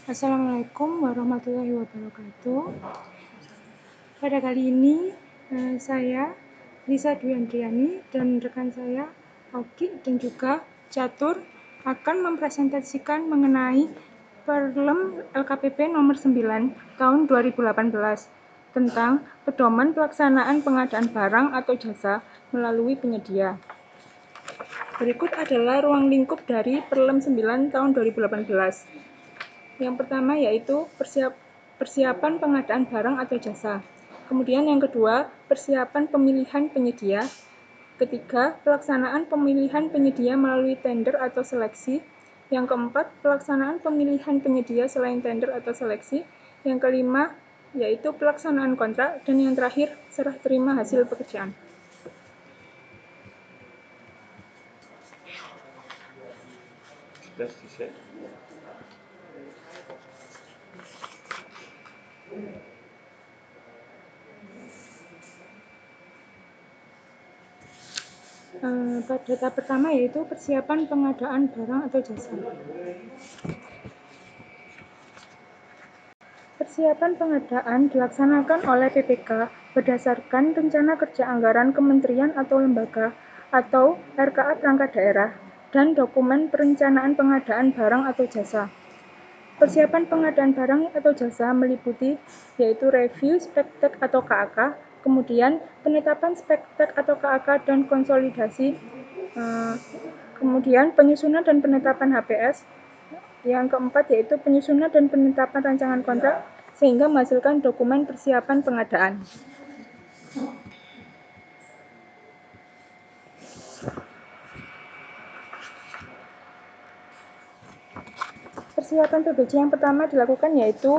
Assalamualaikum warahmatullahi wabarakatuh. Pada kali ini saya Lisa Dwi Andriani dan rekan saya Oki dan juga Catur akan mempresentasikan mengenai Perlem LKPP nomor 9 tahun 2018 tentang pedoman pelaksanaan pengadaan barang atau jasa melalui penyedia. Berikut adalah ruang lingkup dari Perlem 9 tahun 2018. Yang pertama yaitu persiapan pengadaan barang atau jasa. Kemudian yang kedua, persiapan pemilihan penyedia. Ketiga, pelaksanaan pemilihan penyedia melalui tender atau seleksi. Yang keempat, pelaksanaan pemilihan penyedia selain tender atau seleksi. Yang kelima, yaitu pelaksanaan kontrak. Dan yang terakhir, serah terima hasil pekerjaan. Pada tahap pertama yaitu persiapan pengadaan barang atau jasa. Persiapan pengadaan dilaksanakan oleh PPK berdasarkan rencana kerja anggaran kementerian atau lembaga atau RKA perangkat daerah dan dokumen perencanaan pengadaan barang atau jasa. Persiapan pengadaan barang atau jasa meliputi yaitu review spektek atau KAK, kemudian penetapan spektek atau KAK dan konsolidasi, kemudian penyusunan dan penetapan HPS. Yang keempat yaitu penyusunan dan penetapan rancangan kontrak sehingga menghasilkan dokumen persiapan pengadaan. Persiapan PBJ yang pertama dilakukan yaitu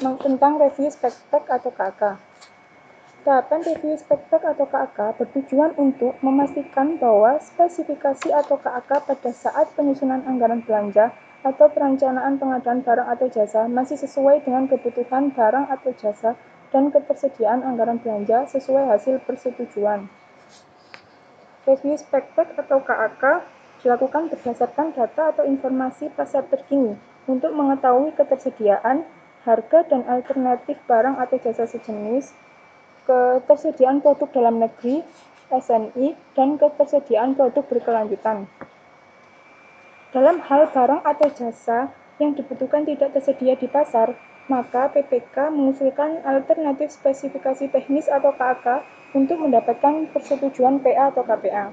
tentang review spektek atau KAK. Tahapan review spektek atau KAK bertujuan untuk memastikan bahwa spesifikasi atau KAK pada saat penyusunan anggaran belanja atau perencanaan pengadaan barang atau jasa masih sesuai dengan kebutuhan barang atau jasa dan ketersediaan anggaran belanja sesuai hasil persetujuan. Review spektek atau KAK dilakukan berdasarkan data atau informasi pasar terkini untuk mengetahui ketersediaan, harga dan alternatif barang atau jasa sejenis, ketersediaan produk dalam negeri, SNI, dan ketersediaan produk berkelanjutan. Dalam hal barang atau jasa yang dibutuhkan tidak tersedia di pasar, maka PPK mengusulkan alternatif spesifikasi teknis atau KAK untuk mendapatkan persetujuan PA atau KPA.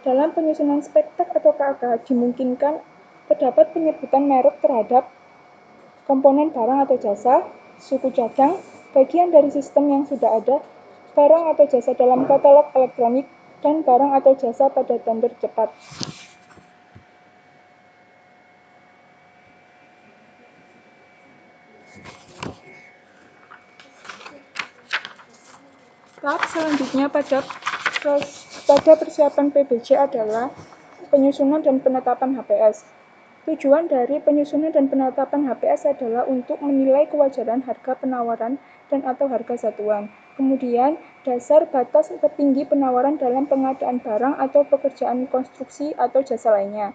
Dalam penyusunan spektek atau KAK dimungkinkan terdapat penyebutan merek terhadap komponen barang atau jasa, suku cadang, bagian dari sistem yang sudah ada, barang atau jasa dalam katalog elektronik, dan barang atau jasa pada tender cepat. Tahap selanjutnya pada persiapan PBJ adalah penyusunan dan penetapan HPS. Tujuan dari penyusunan dan penetapan HPS adalah untuk menilai kewajaran harga penawaran dan atau harga satuan. Kemudian, dasar batas tertinggi penawaran dalam pengadaan barang atau pekerjaan konstruksi atau jasa lainnya.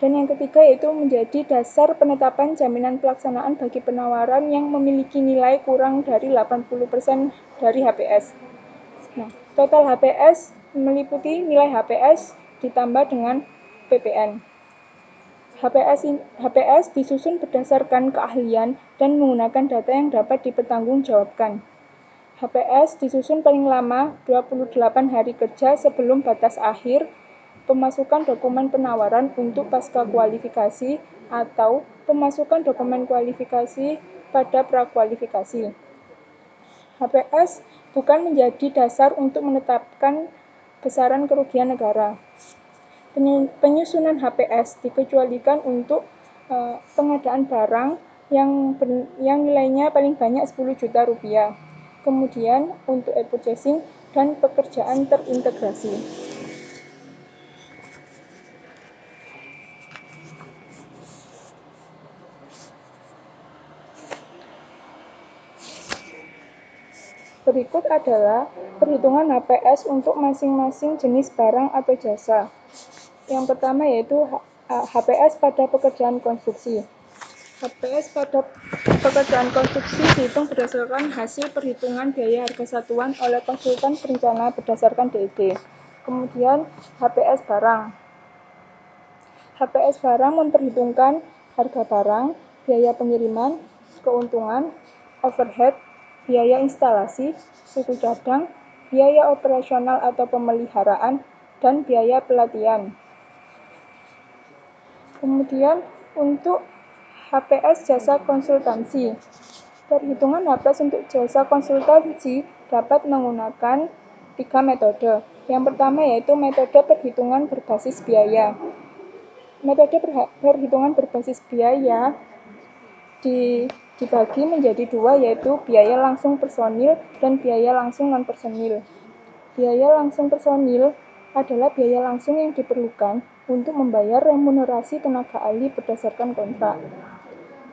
Dan yang ketiga yaitu menjadi dasar penetapan jaminan pelaksanaan bagi penawaran yang memiliki nilai kurang dari 80% dari HPS. Nah, total HPS meliputi nilai HPS ditambah dengan PPN. HPS disusun berdasarkan keahlian dan menggunakan data yang dapat dipertanggungjawabkan. HPS disusun paling lama 28 hari kerja sebelum batas akhir pemasukan dokumen penawaran untuk pasca kualifikasi atau pemasukan dokumen kualifikasi pada prakualifikasi. HPS bukan menjadi dasar untuk menetapkan besaran kerugian negara. Penyusunan HPS dikecualikan untuk pengadaan barang yang nilainya paling banyak 10 juta rupiah. Kemudian untuk e-purchasing dan pekerjaan terintegrasi. Berikut adalah perhitungan HPS untuk masing-masing jenis barang atau jasa. Yang pertama yaitu HPS pada pekerjaan konstruksi. HPS pada pekerjaan konstruksi dihitung berdasarkan hasil perhitungan biaya harga satuan oleh konsultan perencana berdasarkan DED. Kemudian HPS barang. HPS barang memperhitungkan harga barang, biaya pengiriman, keuntungan, overhead, biaya instalasi, suku cadang, biaya operasional atau pemeliharaan, dan biaya pelatihan. Kemudian untuk HPS jasa konsultansi. Perhitungan HPS untuk jasa konsultansi dapat menggunakan 3 metode. Yang pertama yaitu metode perhitungan berbasis biaya. Metode perhitungan berbasis biaya dibagi menjadi dua, yaitu biaya langsung personil dan biaya langsung non-personil. Biaya langsung personil adalah biaya langsung yang diperlukan untuk membayar remunerasi tenaga ahli berdasarkan kontrak.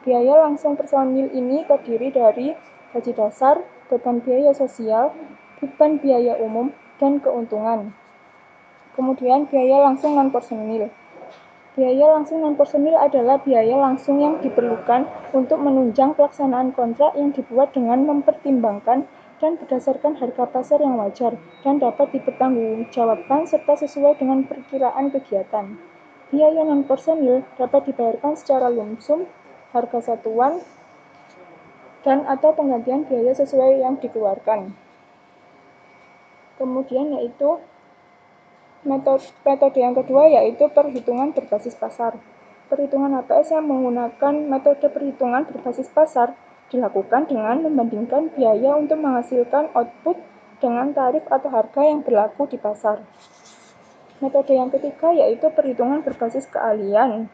Biaya langsung personil ini terdiri dari gaji dasar, beban biaya sosial, beban biaya umum, dan keuntungan. Kemudian biaya langsung non-personil. Biaya langsung non-personil adalah biaya langsung yang diperlukan untuk menunjang pelaksanaan kontrak yang dibuat dengan mempertimbangkan dan berdasarkan harga pasar yang wajar dan dapat dipertanggungjawabkan serta sesuai dengan perkiraan kegiatan. Biaya non-personil dapat dibayarkan secara lump sum, harga satuan, dan atau penggantian biaya sesuai yang dikeluarkan. Kemudian yaitu metode yang kedua yaitu perhitungan berbasis pasar. Perhitungan HPS yang menggunakan metode perhitungan berbasis pasar dilakukan dengan membandingkan biaya untuk menghasilkan output dengan tarif atau harga yang berlaku di pasar. Metode yang ketiga yaitu perhitungan berbasis keahlian,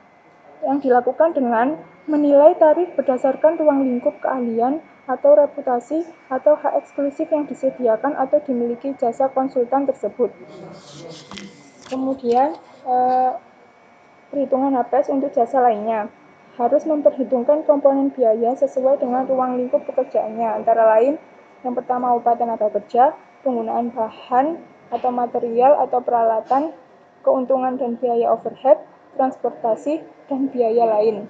yang dilakukan dengan menilai tarif berdasarkan ruang lingkup keahlian atau reputasi atau hak eksklusif yang disediakan atau dimiliki jasa konsultan tersebut. Kemudian perhitungan HPS untuk jasa lainnya harus memperhitungkan komponen biaya sesuai dengan ruang lingkup pekerjaannya, antara lain yang pertama upah tenaga kerja, penggunaan bahan atau material atau peralatan, keuntungan dan biaya overhead, transportasi, dan biaya lain.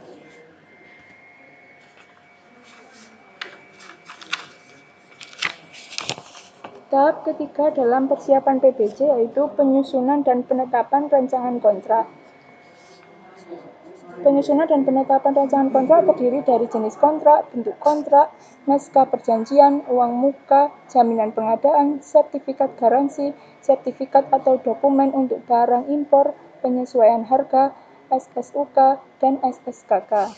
Tahap ketiga dalam persiapan PBJ yaitu penyusunan dan penetapan rancangan kontrak. Penyusunan dan penetapan rancangan kontrak terdiri dari jenis kontrak, bentuk kontrak, naskah perjanjian, uang muka, jaminan pengadaan, sertifikat garansi, sertifikat atau dokumen untuk barang impor, penyesuaian harga, SSUK, dan SSKK.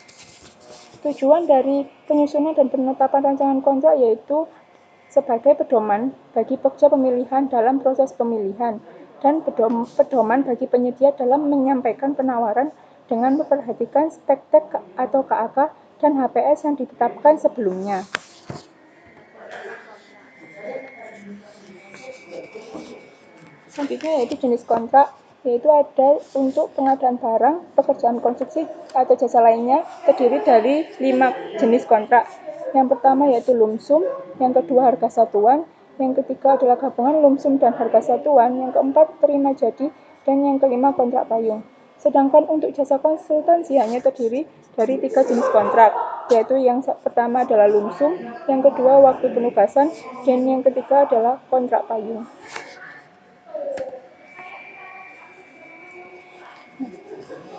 Tujuan dari penyusunan dan penetapan rancangan kontrak yaitu sebagai pedoman bagi pekerja pemilihan dalam proses pemilihan dan pedoman bagi penyedia dalam menyampaikan penawaran dengan memperhatikan spek-tek atau KAK dan HPS yang ditetapkan sebelumnya. Selanjutnya yaitu jenis kontrak, yaitu ada untuk pengadaan barang, pekerjaan konstruksi atau jasa lainnya terdiri dari 5 jenis kontrak. Yang pertama yaitu lump sum, yang kedua harga satuan, yang ketiga adalah gabungan lump sum dan harga satuan, yang keempat terima jadi, dan yang kelima kontrak payung. Sedangkan untuk jasa konsultansi hanya terdiri dari 3 jenis kontrak, yaitu yang pertama adalah lump sum, yang kedua waktu penugasan, dan yang ketiga adalah kontrak payung.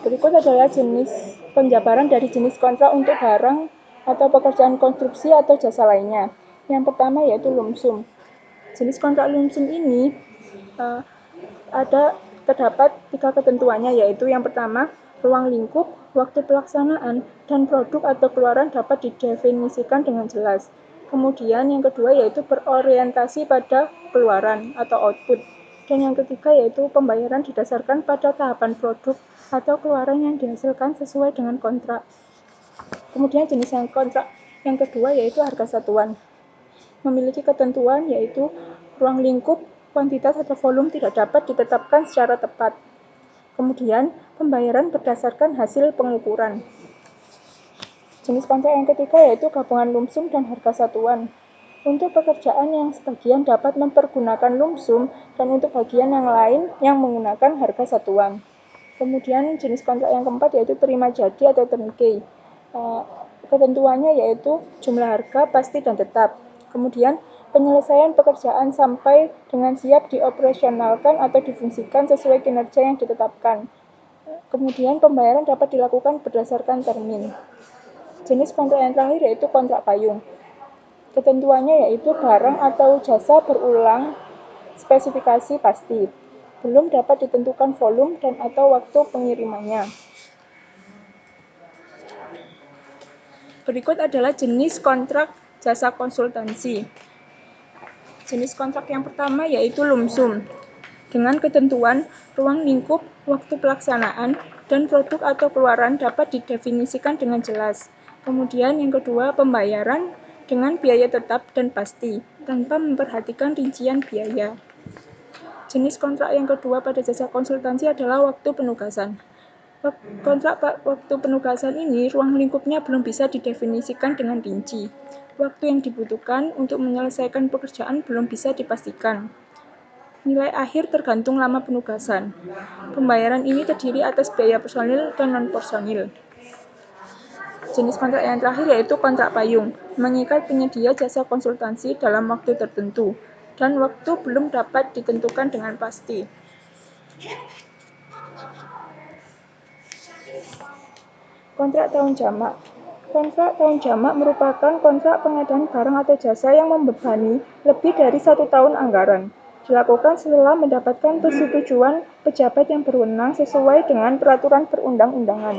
Berikut adalah jenis penjabaran dari jenis kontrak untuk barang atau pekerjaan konstruksi atau jasa lainnya. Yang pertama yaitu lump sum. Jenis kontrak lump sum ini terdapat 3 ketentuannya, yaitu yang pertama, ruang lingkup, waktu pelaksanaan, dan produk atau keluaran dapat didefinisikan dengan jelas. Kemudian yang kedua yaitu berorientasi pada keluaran atau output. Dan yang ketiga yaitu pembayaran didasarkan pada tahapan produk atau keluaran yang dihasilkan sesuai dengan kontrak. Kemudian jenis yang kontrak yang kedua yaitu harga satuan. Memiliki ketentuan yaitu ruang lingkup, kuantitas atau volume tidak dapat ditetapkan secara tepat. Kemudian pembayaran berdasarkan hasil pengukuran. Jenis kontrak yang ketiga yaitu gabungan lump sum dan harga satuan. Untuk pekerjaan yang sebagian dapat mempergunakan lump sum dan untuk bagian yang lain yang menggunakan harga satuan. Kemudian jenis kontrak yang keempat yaitu terima jadi atau turnkey. Ketentuannya yaitu jumlah harga pasti dan tetap. Kemudian penyelesaian pekerjaan sampai dengan siap dioperasionalkan atau difungsikan sesuai kinerja yang ditetapkan. Kemudian pembayaran dapat dilakukan berdasarkan termin. Jenis kontrak yang terakhir yaitu kontrak payung. Ketentuannya yaitu barang atau jasa berulang spesifikasi pasti. Belum dapat ditentukan volume dan atau waktu pengirimannya. Berikut adalah jenis kontrak jasa konsultansi. Jenis kontrak yang pertama yaitu lump sum, dengan ketentuan ruang lingkup, waktu pelaksanaan, dan produk atau keluaran dapat didefinisikan dengan jelas. Kemudian yang kedua, pembayaran dengan biaya tetap dan pasti, tanpa memperhatikan rincian biaya. Jenis kontrak yang kedua pada jasa konsultansi adalah waktu penugasan. Kontrak waktu penugasan ini, ruang lingkupnya belum bisa didefinisikan dengan rinci. Waktu yang dibutuhkan untuk menyelesaikan pekerjaan belum bisa dipastikan. Nilai akhir tergantung lama penugasan. Pembayaran ini terdiri atas biaya personil dan non-personil. Jenis kontrak yang terakhir yaitu kontrak payung, mengikat penyedia jasa konsultansi dalam waktu tertentu, dan waktu belum dapat ditentukan dengan pasti. Kontrak tahun jamak. Kontrak tahun jamak merupakan kontrak pengadaan barang atau jasa yang membebani lebih dari 1 tahun anggaran. Dilakukan setelah mendapatkan persetujuan pejabat yang berwenang sesuai dengan peraturan perundang-undangan.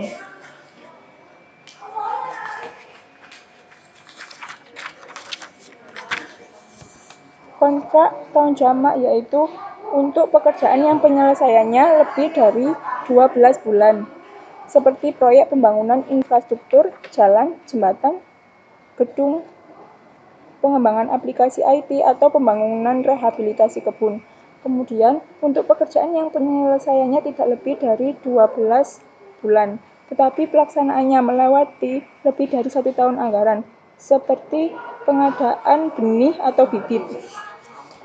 Kontrak tahun jamak yaitu untuk pekerjaan yang penyelesaiannya lebih dari 12 bulan, seperti proyek pembangunan infrastruktur, jalan, jembatan, gedung, pengembangan aplikasi IT, atau pembangunan rehabilitasi kebun. Kemudian, untuk pekerjaan yang penyelesaiannya tidak lebih dari 12 bulan, tetapi pelaksanaannya melewati lebih dari 1 tahun anggaran, seperti pengadaan benih atau bibit.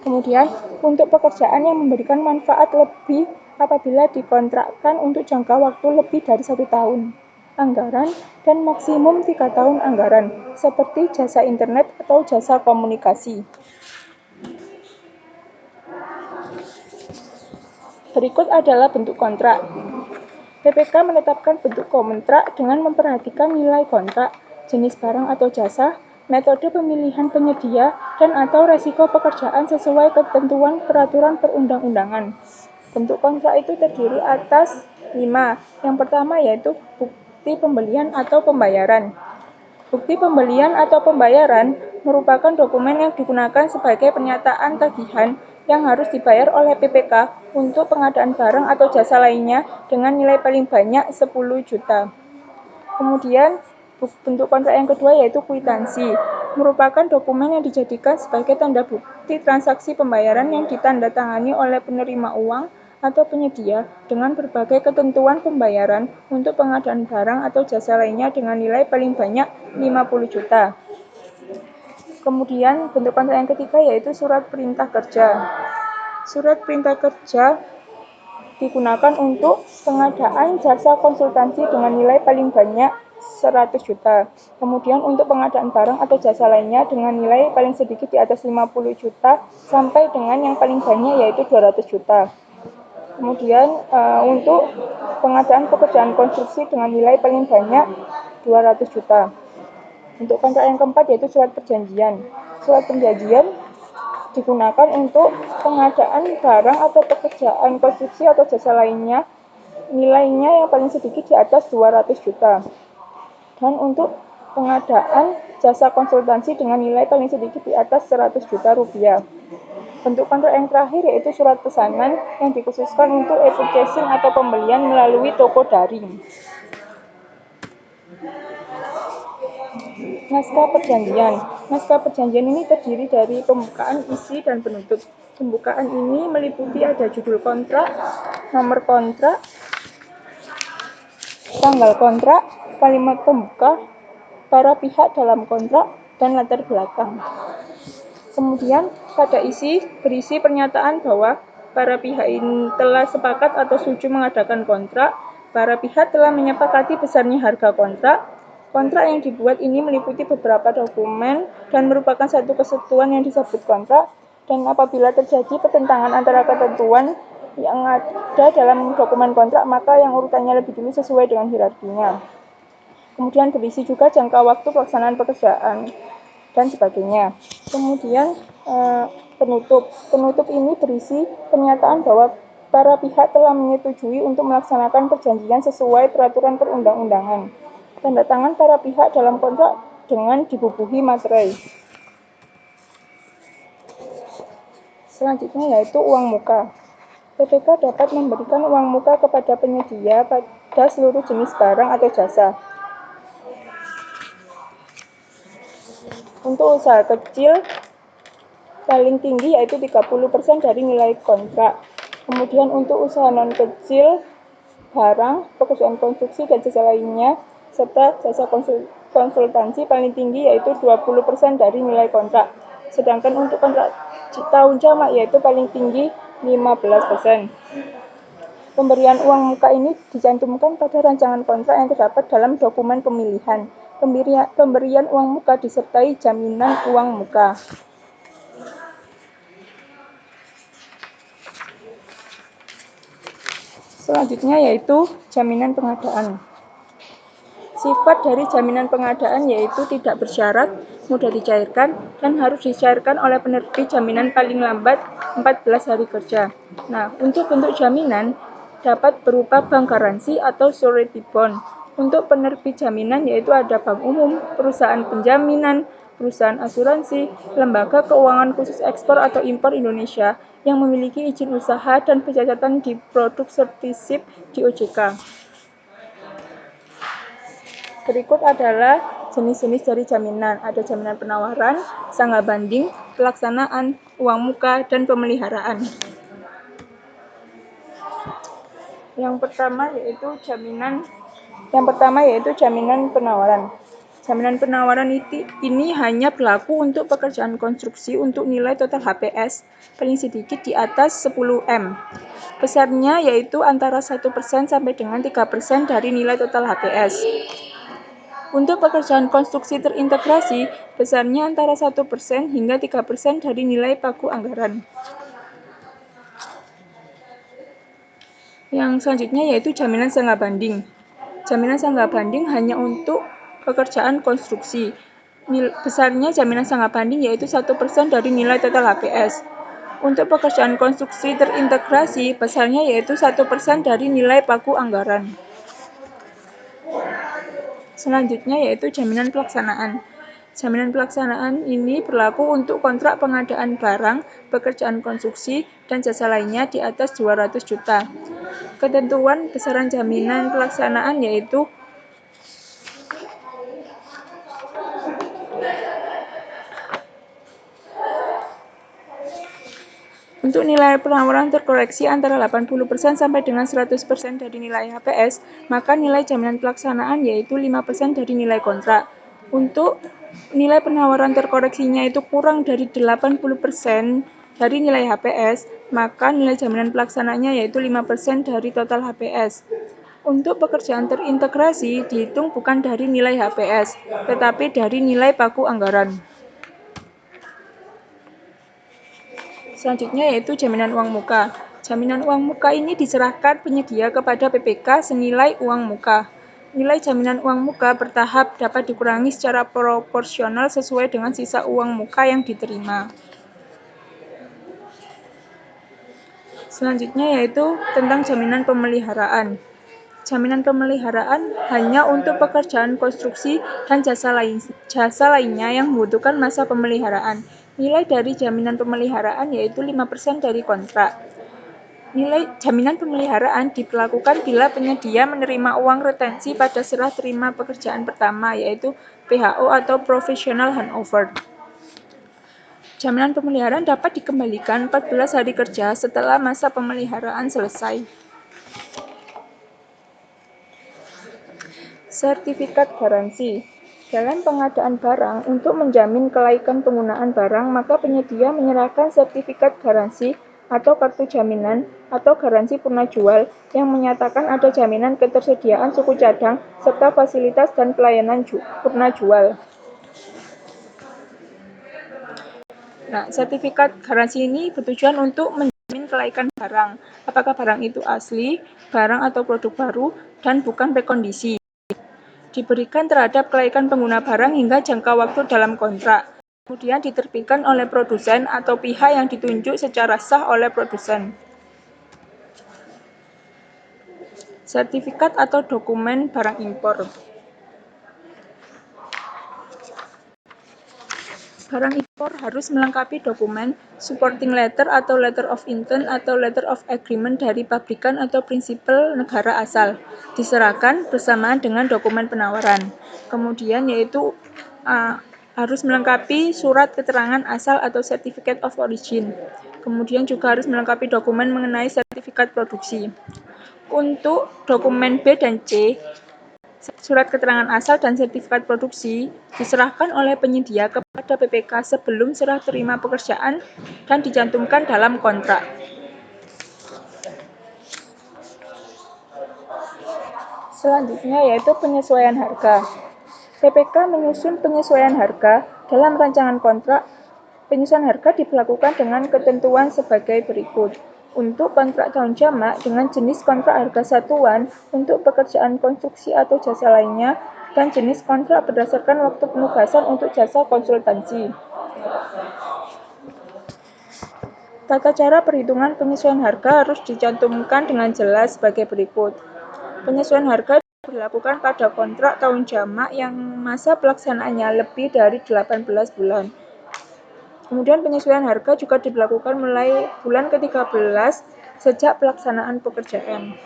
Kemudian, untuk pekerjaan yang memberikan manfaat lebih apabila dikontrakkan untuk jangka waktu lebih dari 1 tahun anggaran dan maksimum 3 tahun anggaran, seperti jasa internet atau jasa komunikasi. Berikut adalah bentuk kontrak. PPK menetapkan bentuk kontrak dengan memperhatikan nilai kontrak, jenis barang atau jasa, metode pemilihan penyedia, dan atau resiko pekerjaan sesuai ketentuan peraturan perundang-undangan. Bentuk kontrak itu terdiri atas 5. Yang pertama yaitu bukti pembelian atau pembayaran. Bukti pembelian atau pembayaran merupakan dokumen yang digunakan sebagai pernyataan tagihan yang harus dibayar oleh PPK untuk pengadaan barang atau jasa lainnya dengan nilai paling banyak 10 juta. Kemudian, bentuk kontrak yang kedua yaitu kwitansi, merupakan dokumen yang dijadikan sebagai tanda bukti transaksi pembayaran yang ditandatangani oleh penerima uang atau penyedia dengan berbagai ketentuan pembayaran untuk pengadaan barang atau jasa lainnya dengan nilai paling banyak 50 juta. Kemudian, bentuk kontrak yang ketiga yaitu surat perintah kerja. Surat perintah kerja digunakan untuk pengadaan jasa konsultansi dengan nilai paling banyak 100 juta. Kemudian untuk pengadaan barang atau jasa lainnya dengan nilai paling sedikit di atas 50 juta sampai dengan yang paling banyak yaitu 200 juta. Kemudian untuk pengadaan pekerjaan konstruksi dengan nilai paling banyak 200 juta. Untuk kontrak yang keempat yaitu surat perjanjian. Surat perjanjian digunakan untuk pengadaan barang atau pekerjaan konstruksi atau jasa lainnya nilainya yang paling sedikit di atas 200 juta. Dan untuk pengadaan jasa konsultansi dengan nilai paling sedikit di atas 100 juta rupiah. Bentuk kontrak yang terakhir yaitu surat pesanan yang dikhususkan untuk e-purchasing atau pembelian melalui toko daring. Naskah perjanjian. Naskah perjanjian ini terdiri dari pembukaan, isi, dan penutup. Pembukaan ini meliputi ada judul kontrak, nomor kontrak, tanggal kontrak, kalimat pembuka, para pihak dalam kontrak, dan latar belakang. Kemudian pada isi berisi pernyataan bahwa para pihak ini telah sepakat atau setuju mengadakan kontrak, para pihak telah menyepakati besarnya harga kontrak, Kontrak yang dibuat ini meliputi beberapa dokumen dan merupakan satu kesatuan yang disebut kontrak, dan apabila terjadi pertentangan antara ketentuan yang ada dalam dokumen kontrak, maka yang urutannya lebih dulu sesuai dengan hierarkinya. Kemudian berisi juga jangka waktu pelaksanaan pekerjaan dan sebagainya. Kemudian penutup. Penutup ini berisi pernyataan bahwa para pihak telah menyetujui untuk melaksanakan perjanjian sesuai peraturan perundang-undangan. Tanda tangan para pihak dalam kontrak dengan dibubuhi materai. Selanjutnya yaitu uang muka. PPK dapat memberikan uang muka kepada penyedia pada seluruh jenis barang atau jasa. Untuk usaha kecil, paling tinggi yaitu 30% dari nilai kontrak. Kemudian untuk usaha non-kecil, barang, pekerjaan konstruksi, dan jasa lainnya, serta jasa konsultansi paling tinggi yaitu 20% dari nilai kontrak. Sedangkan untuk kontrak tahun jamak yaitu paling tinggi 15%. Pemberian uang muka ini dicantumkan pada rancangan kontrak yang terdapat dalam dokumen pemilihan. Pemberian uang muka disertai jaminan uang muka. Selanjutnya yaitu jaminan pengadaan. Sifat dari jaminan pengadaan yaitu tidak bersyarat, mudah dicairkan, dan harus dicairkan oleh penerbit jaminan paling lambat 14 hari kerja. Nah, untuk bentuk jaminan dapat berupa bank garansi atau surety bond. Untuk penerbit jaminan yaitu ada bank umum, perusahaan penjaminan, perusahaan asuransi, lembaga keuangan khusus ekspor atau impor Indonesia yang memiliki izin usaha dan pencatatan di produk sertisip di OJK. Berikut adalah jenis-jenis dari jaminan. Ada jaminan penawaran, sangga banding, pelaksanaan, uang muka, dan pemeliharaan. Yang pertama yaitu jaminan penawaran. Jaminan penawaran ini hanya berlaku untuk pekerjaan konstruksi untuk nilai total HPS paling sedikit di atas 10 M. Besarnya yaitu antara 1% sampai dengan 3% dari nilai total HPS. Untuk pekerjaan konstruksi terintegrasi, besarnya antara 1% hingga 3% dari nilai pagu anggaran. Yang selanjutnya yaitu jaminan sangga banding. Jaminan sangga banding hanya untuk pekerjaan konstruksi. Besarnya jaminan sangga banding yaitu 1% dari nilai total HPS. Untuk pekerjaan konstruksi terintegrasi, besarnya yaitu 1% dari nilai pagu anggaran. Selanjutnya yaitu jaminan pelaksanaan. Jaminan pelaksanaan ini berlaku untuk kontrak pengadaan barang, pekerjaan konstruksi, dan jasa lainnya di atas 200 juta. Ketentuan besaran jaminan pelaksanaan yaitu untuk nilai penawaran terkoreksi antara 80% sampai dengan 100% dari nilai HPS, maka nilai jaminan pelaksanaan yaitu 5% dari nilai kontrak. Untuk nilai penawaran terkoreksinya itu kurang dari 80% dari nilai HPS, maka nilai jaminan pelaksanaannya yaitu 5% dari total HPS. Untuk pekerjaan terintegrasi dihitung bukan dari nilai HPS, tetapi dari nilai pagu anggaran. Selanjutnya yaitu jaminan uang muka. Jaminan uang muka ini diserahkan penyedia kepada PPK senilai uang muka. Nilai jaminan uang muka bertahap dapat dikurangi secara proporsional sesuai dengan sisa uang muka yang diterima. Selanjutnya yaitu tentang jaminan pemeliharaan. Jaminan pemeliharaan hanya untuk pekerjaan konstruksi dan jasa lainnya yang membutuhkan masa pemeliharaan. Nilai dari jaminan pemeliharaan yaitu 5% dari kontrak. Nilai jaminan pemeliharaan diberlakukan bila penyedia menerima uang retensi pada serah terima pekerjaan pertama, yaitu PHO atau Professional Handover. Jaminan pemeliharaan dapat dikembalikan 14 hari kerja setelah masa pemeliharaan selesai. Sertifikat garansi. Dalam pengadaan barang, untuk menjamin kelaikan penggunaan barang, maka penyedia menyerahkan sertifikat garansi atau kartu jaminan atau garansi purna jual yang menyatakan ada jaminan ketersediaan suku cadang serta fasilitas dan pelayanan purna jual. Nah, sertifikat garansi ini bertujuan untuk menjamin kelaikan barang, apakah barang itu asli, barang atau produk baru, dan bukan rekondisi. Diberikan terhadap kelaikan pengguna barang hingga jangka waktu dalam kontrak. Kemudian diterbitkan oleh produsen atau pihak yang ditunjuk secara sah oleh produsen. Sertifikat atau dokumen barang impor. Barang impor harus melengkapi dokumen supporting letter atau letter of intent atau letter of agreement dari pabrikan atau prinsipal negara asal, diserahkan bersamaan dengan dokumen penawaran. Kemudian yaitu harus melengkapi surat keterangan asal atau certificate of origin. Kemudian juga harus melengkapi dokumen mengenai sertifikat produksi. Untuk dokumen B dan C, surat keterangan asal dan sertifikat produksi diserahkan oleh penyedia kepada PPK sebelum serah terima pekerjaan dan dicantumkan dalam kontrak. Selanjutnya yaitu penyesuaian harga. PPK menyusun penyesuaian harga dalam rancangan kontrak. Penyesuaian harga diberlakukan dengan ketentuan sebagai berikut. Untuk kontrak tahun jamak dengan jenis kontrak harga satuan untuk pekerjaan konstruksi atau jasa lainnya, dan jenis kontrak berdasarkan waktu penugasan untuk jasa konsultansi. Tata cara perhitungan penyesuaian harga harus dicantumkan dengan jelas sebagai berikut. Penyesuaian harga dilakukan pada kontrak tahun jamak yang masa pelaksanaannya lebih dari 18 bulan. Kemudian penyesuaian harga juga dilakukan mulai bulan ke-13 sejak pelaksanaan pekerjaan.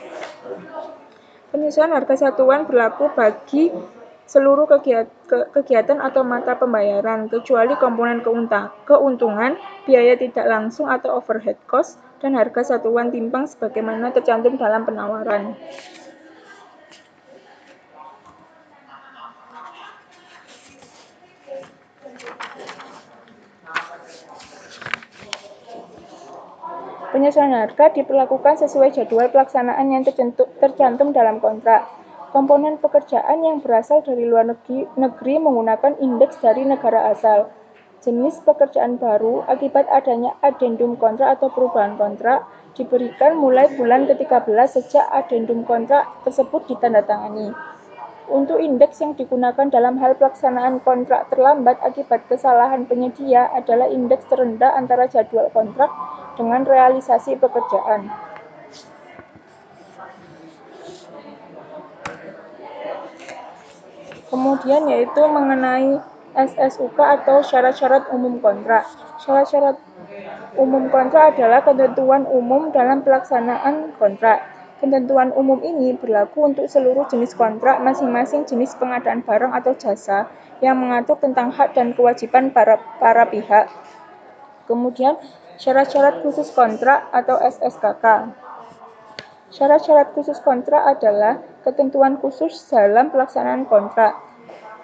Penyesuaian harga satuan berlaku bagi seluruh kegiatan atau mata pembayaran, kecuali komponen keuntungan, biaya tidak langsung atau overhead cost, dan harga satuan timbang sebagaimana tercantum dalam penawaran. Penyesuaian harga diperlakukan sesuai jadwal pelaksanaan yang tercantum dalam kontrak. Komponen pekerjaan yang berasal dari luar negeri menggunakan indeks dari negara asal. Jenis pekerjaan baru akibat adanya adendum kontrak atau perubahan kontrak diberikan mulai bulan ke-13 sejak adendum kontrak tersebut ditandatangani. Untuk indeks yang digunakan dalam hal pelaksanaan kontrak terlambat akibat kesalahan penyedia adalah indeks terendah antara jadwal kontrak dengan realisasi pekerjaan. Kemudian yaitu mengenai SSUK atau syarat-syarat umum kontrak. Syarat-syarat umum kontrak adalah ketentuan umum dalam pelaksanaan kontrak. Ketentuan umum ini berlaku untuk seluruh jenis kontrak masing-masing jenis pengadaan barang atau jasa yang mengatur tentang hak dan kewajiban para pihak. Kemudian syarat-syarat khusus kontrak atau SSKK. Syarat-syarat khusus kontrak adalah ketentuan khusus dalam pelaksanaan kontrak.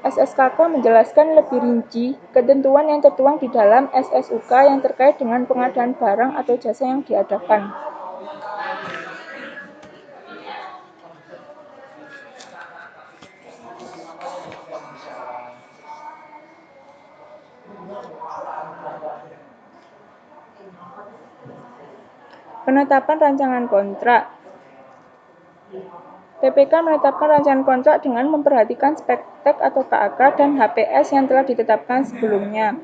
SSKK menjelaskan lebih rinci ketentuan yang tertuang di dalam SSUK yang terkait dengan pengadaan barang atau jasa yang diadakan. Penetapan rancangan kontrak. PPK menetapkan rancangan kontrak dengan memperhatikan spektek atau KAK dan HPS yang telah ditetapkan sebelumnya.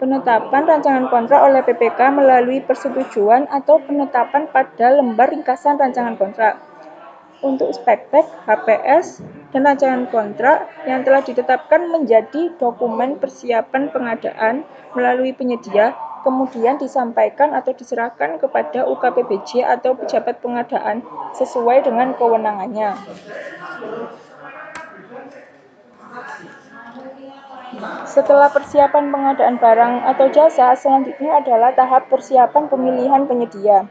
Penetapan rancangan kontrak oleh PPK melalui persetujuan atau penetapan pada lembar ringkasan rancangan kontrak. Untuk spektek, HPS, dan rancangan kontrak yang telah ditetapkan menjadi dokumen persiapan pengadaan melalui penyedia, kemudian disampaikan atau diserahkan kepada UKPBJ atau pejabat pengadaan sesuai dengan kewenangannya. Setelah persiapan pengadaan barang atau jasa, selanjutnya adalah tahap persiapan pemilihan penyedia.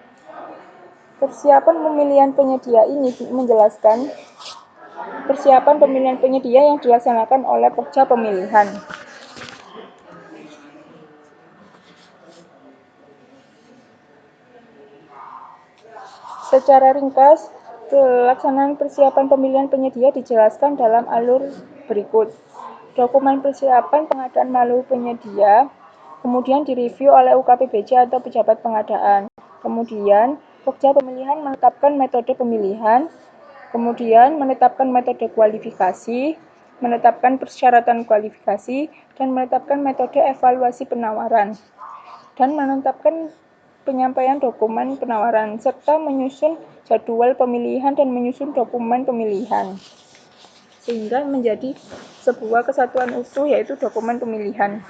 Persiapan pemilihan penyedia ini menjelaskan persiapan pemilihan penyedia yang dilaksanakan oleh Pokja Pemilihan. Secara ringkas, pelaksanaan persiapan pemilihan penyedia dijelaskan dalam alur berikut. Dokumen persiapan pengadaan melalui penyedia, kemudian direview oleh UKPBC atau pejabat pengadaan. Kemudian, Pokja Pemilihan menetapkan metode pemilihan, kemudian menetapkan metode kualifikasi, menetapkan persyaratan kualifikasi, dan menetapkan metode evaluasi penawaran, dan menetapkan penyampaian dokumen penawaran, serta menyusun jadwal pemilihan dan menyusun dokumen pemilihan, sehingga menjadi sebuah kesatuan utuh, yaitu dokumen pemilihan.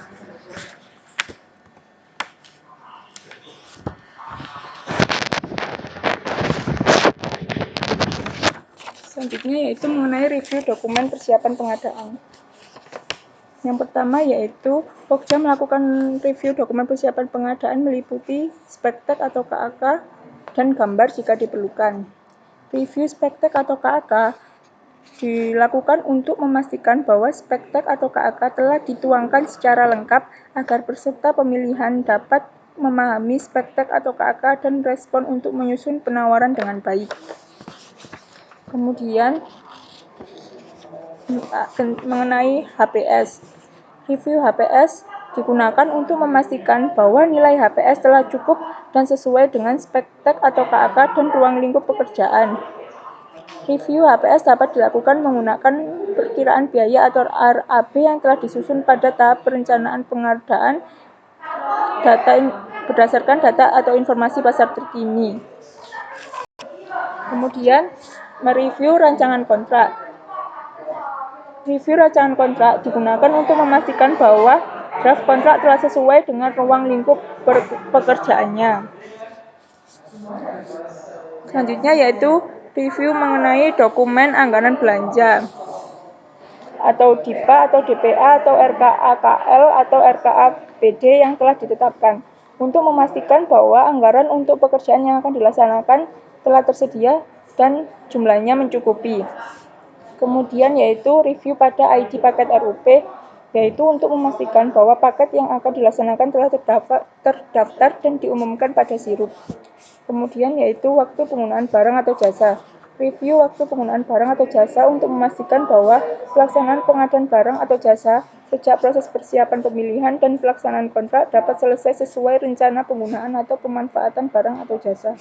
Selanjutnya yaitu mengenai review dokumen persiapan pengadaan. Yang pertama yaitu Pokja melakukan review dokumen persiapan pengadaan meliputi spektek atau KAK dan gambar jika diperlukan. Review spektek atau KAK dilakukan untuk memastikan bahwa spektek atau KAK telah dituangkan secara lengkap agar peserta pemilihan dapat memahami spektek atau KAK dan respon untuk menyusun penawaran dengan baik. Kemudian mengenai HPS. Review HPS digunakan untuk memastikan bahwa nilai HPS telah cukup dan sesuai dengan spektek atau KAK dan ruang lingkup pekerjaan. Review HPS dapat dilakukan menggunakan perkiraan biaya atau RAB yang telah disusun pada tahap perencanaan pengadaan berdasarkan data atau informasi pasar terkini. Kemudian, mereview rancangan kontrak. Review rancangan kontrak digunakan untuk memastikan bahwa draft kontrak telah sesuai dengan ruang lingkup pekerjaannya. Selanjutnya yaitu review mengenai dokumen anggaran belanja atau DIPA atau DPA atau RKAKL atau RKABD yang telah ditetapkan untuk memastikan bahwa anggaran untuk pekerjaan yang akan dilaksanakan telah tersedia dan jumlahnya mencukupi. Kemudian yaitu review pada ID paket RUP, yaitu untuk memastikan bahwa paket yang akan dilaksanakan telah terdaftar dan diumumkan pada sirup. Kemudian yaitu waktu penggunaan barang atau jasa. Review waktu penggunaan barang atau jasa untuk memastikan bahwa pelaksanaan pengadaan barang atau jasa sejak proses persiapan pemilihan dan pelaksanaan kontrak dapat selesai sesuai rencana penggunaan atau pemanfaatan barang atau jasa.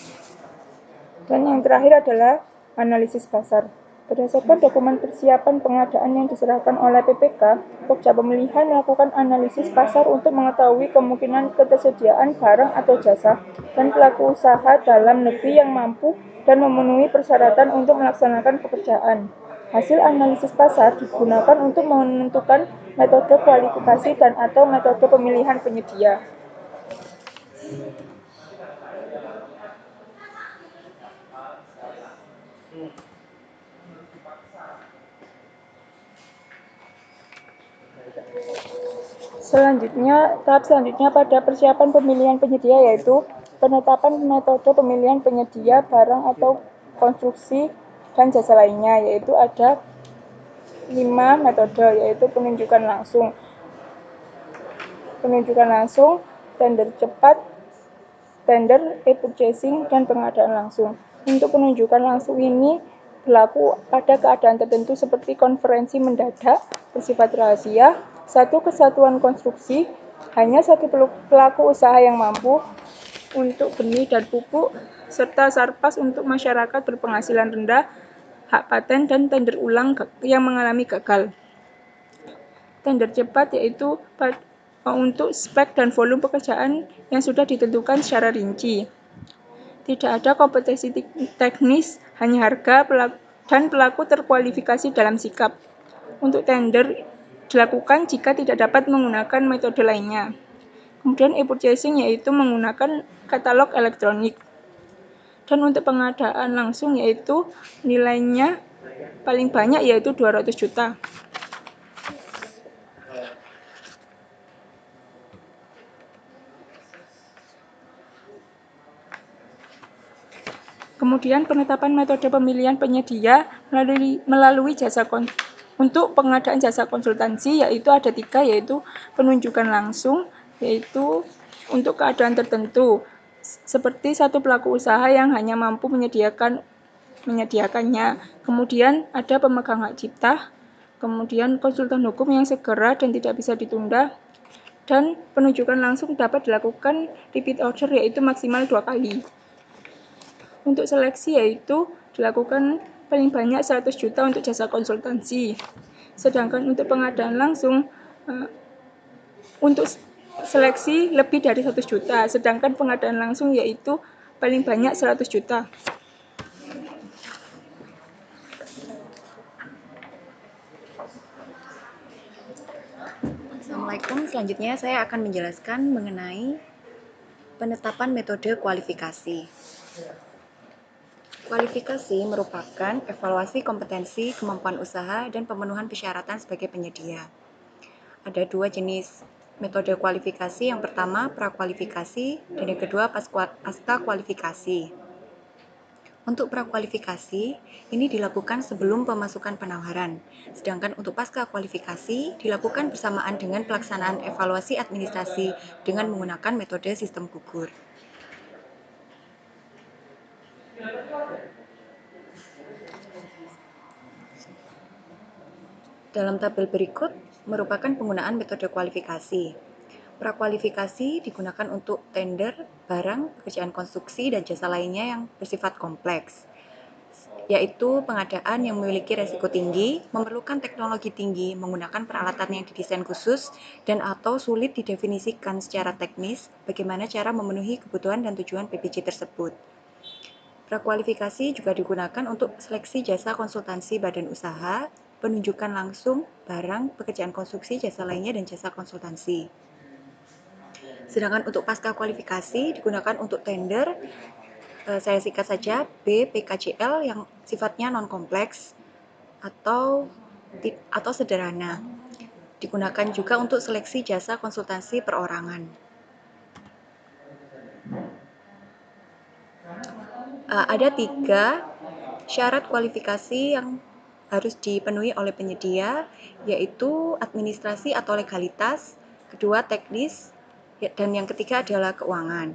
Dan yang terakhir adalah analisis pasar. Berdasarkan dokumen persiapan pengadaan yang diserahkan oleh PPK, Pokja Pemilihan melakukan analisis pasar untuk mengetahui kemungkinan ketersediaan barang atau jasa dan pelaku usaha dalam negeri yang mampu dan memenuhi persyaratan untuk melaksanakan pekerjaan. Hasil analisis pasar digunakan untuk menentukan metode kualifikasi dan atau metode pemilihan penyedia. Tahap selanjutnya pada persiapan pemilihan penyedia yaitu penetapan metode pemilihan penyedia barang atau konstruksi dan jasa lainnya, yaitu ada 5 metode, yaitu penunjukan langsung, tender cepat, tender, e-purchasing, dan pengadaan langsung. Untuk penunjukan langsung ini berlaku pada keadaan tertentu seperti konferensi mendadak bersifat rahasia, satu kesatuan konstruksi, hanya satu pelaku usaha yang mampu untuk benih dan pupuk, serta sarpas untuk masyarakat berpenghasilan rendah, hak paten, dan tender ulang yang mengalami gagal. Tender cepat yaitu untuk spek dan volume pekerjaan yang sudah ditentukan secara rinci. Tidak ada kompetisi teknis, hanya harga dan pelaku terkualifikasi dalam sikap. Untuk tender dilakukan jika tidak dapat menggunakan metode lainnya. Kemudian e-purchasing yaitu menggunakan katalog elektronik. Dan untuk pengadaan langsung yaitu nilainya paling banyak yaitu 200 juta. Kemudian penetapan metode pemilihan penyedia melalui jasa untuk pengadaan jasa konsultansi yaitu ada 3, yaitu penunjukan langsung, yaitu untuk keadaan tertentu, seperti satu pelaku usaha yang hanya mampu menyediakannya. Kemudian ada pemegang hak cipta, kemudian konsultan hukum yang segera dan tidak bisa ditunda, dan penunjukan langsung dapat dilakukan repeat order yaitu maksimal 2 kali. Untuk seleksi yaitu dilakukan paling banyak 100 juta untuk jasa konsultansi. Sedangkan untuk pengadaan langsung untuk seleksi lebih dari 100 juta, sedangkan pengadaan langsung yaitu paling banyak 100 juta. Assalamualaikum, selanjutnya saya akan menjelaskan mengenai penetapan metode kualifikasi. Kualifikasi merupakan evaluasi kompetensi, kemampuan usaha, dan pemenuhan persyaratan sebagai penyedia. Ada dua jenis metode kualifikasi, yang pertama prakualifikasi dan yang kedua pasca kualifikasi. Untuk prakualifikasi, ini dilakukan sebelum pemasukan penawaran, sedangkan untuk pasca kualifikasi dilakukan bersamaan dengan pelaksanaan evaluasi administrasi dengan menggunakan metode sistem gugur. Dalam tabel berikut merupakan penggunaan metode kualifikasi. Prakualifikasi digunakan untuk tender, barang, pekerjaan konstruksi, dan jasa lainnya yang bersifat kompleks, yaitu pengadaan yang memiliki resiko tinggi, memerlukan teknologi tinggi, menggunakan peralatan yang didesain khusus, dan atau sulit didefinisikan secara teknis bagaimana cara memenuhi kebutuhan dan tujuan PPJ tersebut. Prakualifikasi juga digunakan untuk seleksi jasa konsultansi badan usaha, penunjukan langsung, barang, pekerjaan konstruksi, jasa lainnya, dan jasa konsultansi. Sedangkan untuk pasca kualifikasi digunakan untuk tender, saya singkat saja, BPKJL yang sifatnya non-kompleks atau sederhana. Digunakan juga untuk seleksi jasa konsultansi perorangan. Ada 3 syarat kualifikasi yang harus dipenuhi oleh penyedia, yaitu administrasi atau legalitas, kedua teknis, dan yang ketiga adalah keuangan.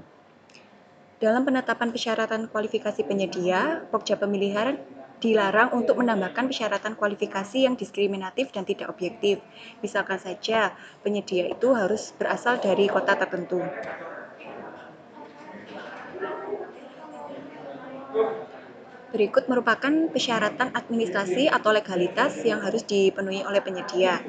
Dalam penetapan persyaratan kualifikasi penyedia, Pokja Pemilihan dilarang untuk menambahkan persyaratan kualifikasi yang diskriminatif dan tidak objektif. Misalkan saja, penyedia itu harus berasal dari kota tertentu. Berikut merupakan persyaratan administrasi atau legalitas yang harus dipenuhi oleh penyedia.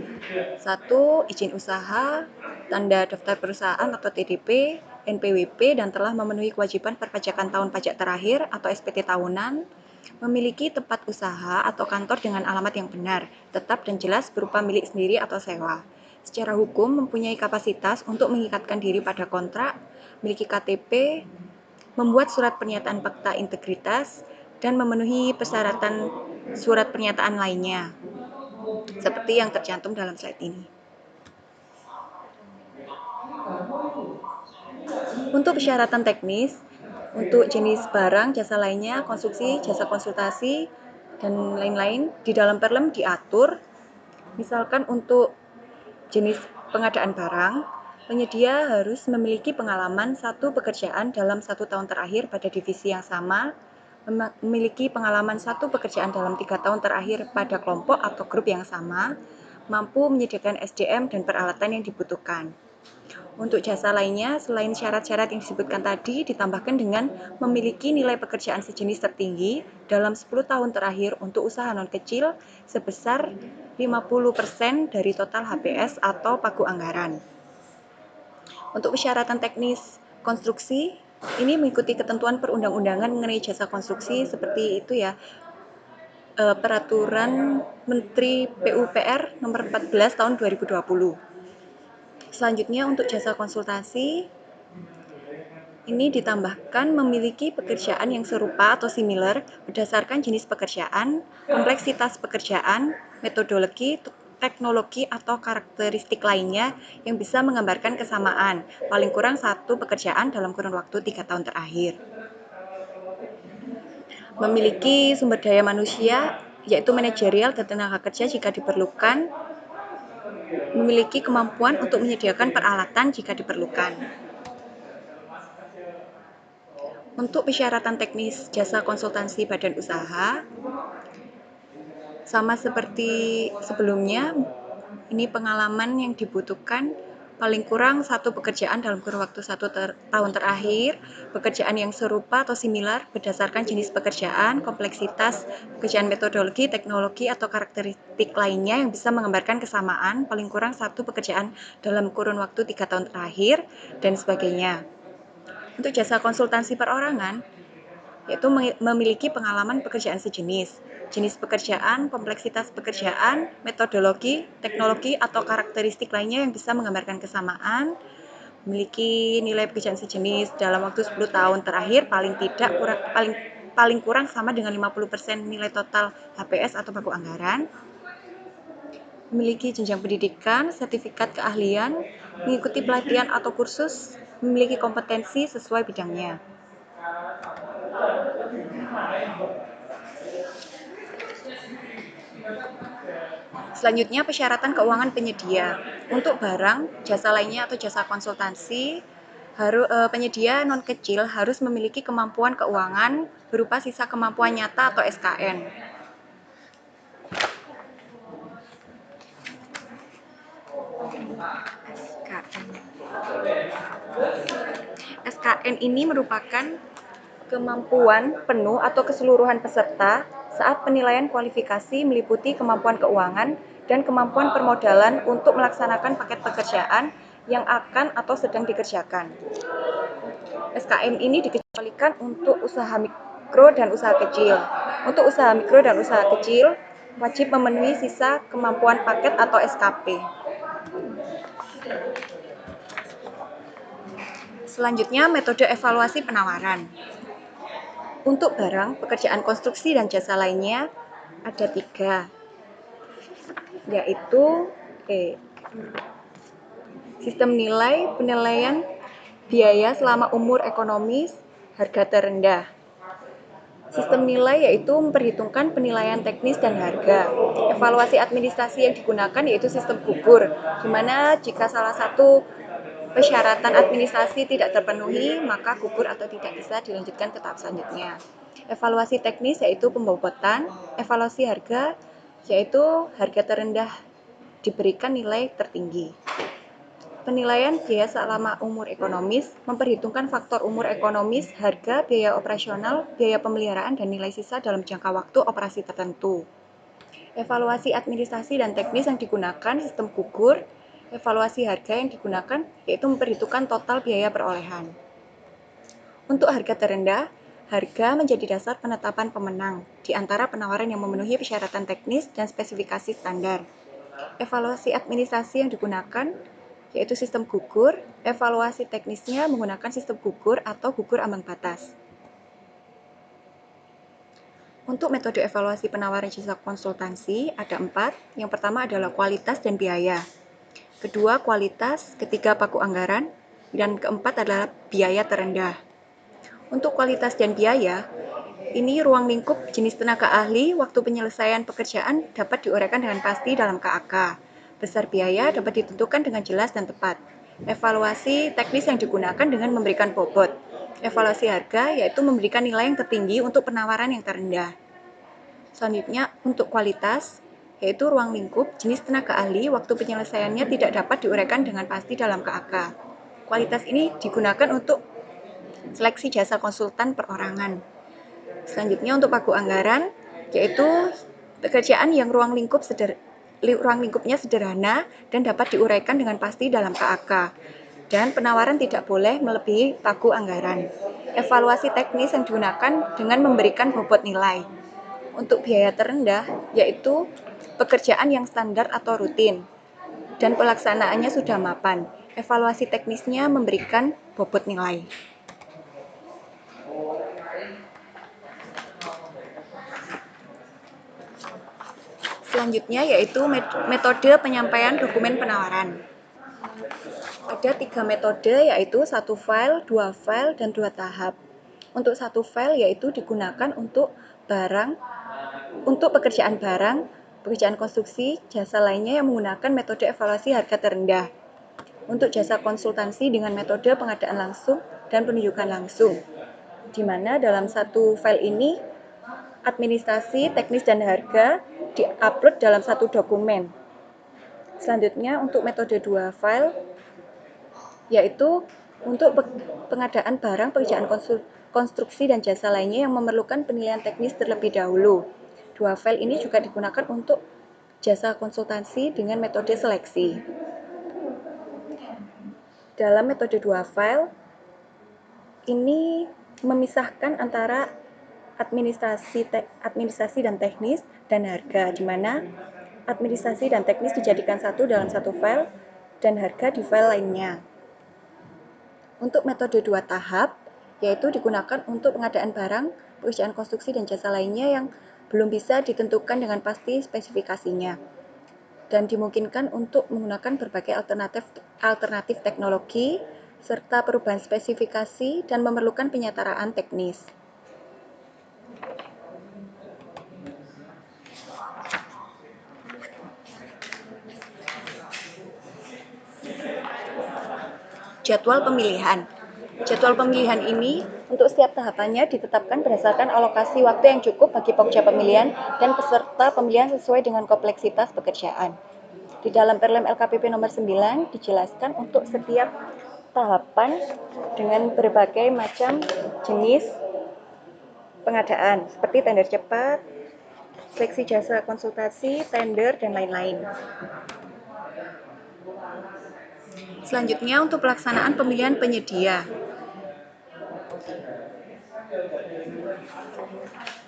1. Izin usaha, tanda daftar perusahaan atau TDP, NPWP, dan telah memenuhi kewajiban perpajakan tahun pajak terakhir atau SPT tahunan, memiliki tempat usaha atau kantor dengan alamat yang benar, tetap dan jelas berupa milik sendiri atau sewa. Secara hukum mempunyai kapasitas untuk mengikatkan diri pada kontrak, memiliki KTP, membuat surat pernyataan fakta integritas, dan memenuhi persyaratan surat pernyataan lainnya, seperti yang tercantum dalam slide ini. Untuk persyaratan teknis, untuk jenis barang, jasa lainnya, konstruksi, jasa konsultasi, dan lain-lain, di dalam Perlem diatur, misalkan untuk jenis pengadaan barang, penyedia harus memiliki pengalaman 1 pekerjaan dalam 1 tahun terakhir pada divisi yang sama, memiliki pengalaman 1 pekerjaan dalam 3 tahun terakhir pada kelompok atau grup yang sama, mampu menyediakan SDM dan peralatan yang dibutuhkan. Untuk jasa lainnya, selain syarat-syarat yang disebutkan tadi, ditambahkan dengan memiliki nilai pekerjaan sejenis tertinggi dalam 10 tahun terakhir untuk usaha non-kecil sebesar 50% dari total HPS atau pagu anggaran. Untuk persyaratan teknis konstruksi, ini mengikuti ketentuan perundang-undangan mengenai jasa konstruksi seperti itu ya. Peraturan Menteri PUPR nomor 14 tahun 2020. Selanjutnya untuk jasa konsultasi, ini ditambahkan memiliki pekerjaan yang serupa atau similar berdasarkan jenis pekerjaan, kompleksitas pekerjaan, metodologi, teknologi, atau karakteristik lainnya yang bisa menggambarkan kesamaan, paling kurang 1 pekerjaan dalam kurun waktu 3 tahun terakhir. Memiliki sumber daya manusia, yaitu manajerial dan tenaga kerja jika diperlukan, memiliki kemampuan untuk menyediakan peralatan jika diperlukan. Untuk persyaratan teknis jasa konsultansi badan usaha, sama seperti sebelumnya, ini pengalaman yang dibutuhkan paling kurang satu pekerjaan dalam kurun waktu 1 tahun terakhir, pekerjaan yang serupa atau similar berdasarkan jenis pekerjaan, kompleksitas, pekerjaan metodologi, teknologi, atau karakteristik lainnya yang bisa menggambarkan kesamaan, paling kurang satu pekerjaan dalam kurun waktu 3 tahun terakhir, dan sebagainya. Untuk jasa konsultansi perorangan, yaitu memiliki pengalaman pekerjaan sejenis, jenis pekerjaan, kompleksitas pekerjaan, metodologi, teknologi, atau karakteristik lainnya yang bisa menggambarkan kesamaan, memiliki nilai pekerjaan sejenis dalam waktu 10 tahun terakhir paling kurang sama dengan 50% nilai total HPS atau baku anggaran, memiliki jenjang pendidikan, sertifikat keahlian, mengikuti pelatihan atau kursus, memiliki kompetensi sesuai bidangnya. Selanjutnya, persyaratan keuangan penyedia. Untuk barang, jasa lainnya atau jasa konsultansi, penyedia non kecil harus memiliki kemampuan keuangan berupa sisa kemampuan nyata atau SKN. SKN ini merupakan kemampuan penuh atau keseluruhan peserta saat penilaian kualifikasi meliputi kemampuan keuangan dan kemampuan permodalan untuk melaksanakan paket pekerjaan yang akan atau sedang dikerjakan. SKN ini dikecualikan untuk usaha mikro dan usaha kecil. Untuk usaha mikro dan usaha kecil, wajib memenuhi sisa kemampuan paket atau SKP. Selanjutnya, metode evaluasi penawaran. Untuk barang, pekerjaan konstruksi, dan jasa lainnya ada 3, yaitu sistem nilai, penilaian biaya selama umur ekonomis, harga terendah. Sistem nilai yaitu memperhitungkan penilaian teknis dan harga. Evaluasi administrasi yang digunakan yaitu sistem gugur, di mana jika salah satu persyaratan administrasi tidak terpenuhi, maka gugur atau tidak bisa dilanjutkan ke tahap selanjutnya. Evaluasi teknis yaitu pembobotan, evaluasi harga yaitu harga terendah diberikan nilai tertinggi. Penilaian biaya selama umur ekonomis memperhitungkan faktor umur ekonomis, harga, biaya operasional, biaya pemeliharaan, dan nilai sisa dalam jangka waktu operasi tertentu. Evaluasi administrasi dan teknis yang digunakan sistem gugur. Evaluasi harga yang digunakan yaitu memperhitungkan total biaya perolehan. Untuk harga terendah, harga menjadi dasar penetapan pemenang di antara penawaran yang memenuhi persyaratan teknis dan spesifikasi standar. Evaluasi administrasi yang digunakan yaitu sistem gugur. Evaluasi teknisnya menggunakan sistem gugur atau gugur ambang batas. Untuk metode evaluasi penawaran jasa konsultansi ada 4. Yang pertama adalah kualitas dan biaya. Kedua, kualitas. Ketiga, paku anggaran. Dan keempat adalah biaya terendah. Untuk kualitas dan biaya, ini ruang lingkup jenis tenaga ahli, waktu penyelesaian pekerjaan dapat diuraikan dengan pasti dalam KAK. Besar biaya dapat ditentukan dengan jelas dan tepat. Evaluasi teknis yang digunakan dengan memberikan bobot. Evaluasi harga yaitu memberikan nilai yang tertinggi untuk penawaran yang terendah. Selanjutnya, untuk kualitas, yaitu ruang lingkup jenis tenaga ahli, waktu penyelesaiannya tidak dapat diuraikan dengan pasti dalam KAK. Kualitas ini digunakan untuk seleksi jasa konsultan perorangan. Selanjutnya, untuk pagu anggaran, yaitu pekerjaan yang ruang lingkupnya sederhana dan dapat diuraikan dengan pasti dalam KAK. Dan penawaran tidak boleh melebihi pagu anggaran. Evaluasi teknis yang digunakan dengan memberikan bobot nilai. Untuk biaya terendah, yaitu pekerjaan yang standar atau rutin dan pelaksanaannya sudah mapan. Evaluasi teknisnya memberikan bobot nilai. Selanjutnya yaitu metode penyampaian dokumen penawaran. Ada 3 metode yaitu 1 file, 2 file, dan 2 tahap. Untuk 1 file yaitu digunakan untuk pekerjaan barang, pekerjaan konstruksi, jasa lainnya yang menggunakan metode evaluasi harga terendah. Untuk jasa konsultansi dengan metode pengadaan langsung dan penunjukan langsung. di mana dalam satu file ini administrasi, teknis, dan harga di-upload dalam satu dokumen. Selanjutnya untuk metode 2 file, yaitu untuk pengadaan barang, pekerjaan konstruksi, dan jasa lainnya yang memerlukan penilaian teknis terlebih dahulu. 2 file ini juga digunakan untuk jasa konsultansi dengan metode seleksi. Dalam metode 2 file, ini memisahkan antara administrasi dan teknis dan harga, di mana administrasi dan teknis dijadikan satu dalam satu file dan harga di file lainnya. Untuk metode 2 tahap, yaitu digunakan untuk pengadaan barang, pekerjaan konstruksi, dan jasa lainnya yang belum bisa ditentukan dengan pasti spesifikasinya, dan dimungkinkan untuk menggunakan berbagai alternatif teknologi, serta perubahan spesifikasi dan memerlukan penyetaraan teknis. Jadwal pemilihan. Jadwal pemilihan ini untuk setiap tahapannya ditetapkan berdasarkan alokasi waktu yang cukup bagi pokja pemilihan dan peserta pemilihan sesuai dengan kompleksitas pekerjaan. Di dalam Perlem LKPP nomor 9 dijelaskan untuk setiap tahapan dengan berbagai macam jenis pengadaan seperti tender cepat, seleksi jasa konsultasi, tender, dan lain-lain. Selanjutnya untuk pelaksanaan pemilihan penyedia.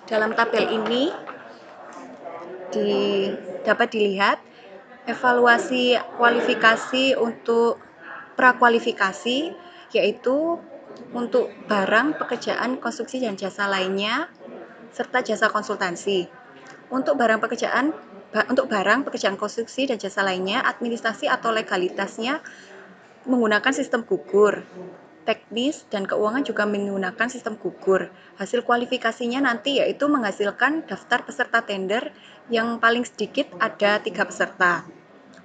Dalam tabel ini dapat dilihat evaluasi kualifikasi untuk prakualifikasi, yaitu untuk barang, pekerjaan, konstruksi, dan jasa lainnya, serta jasa konsultansi. Untuk barang, pekerjaan konstruksi, dan jasa lainnya, administrasi atau legalitasnya menggunakan sistem gugur. Teknis dan keuangan juga menggunakan sistem gugur. Hasil kualifikasinya nanti yaitu menghasilkan daftar peserta tender yang paling sedikit ada 3 peserta.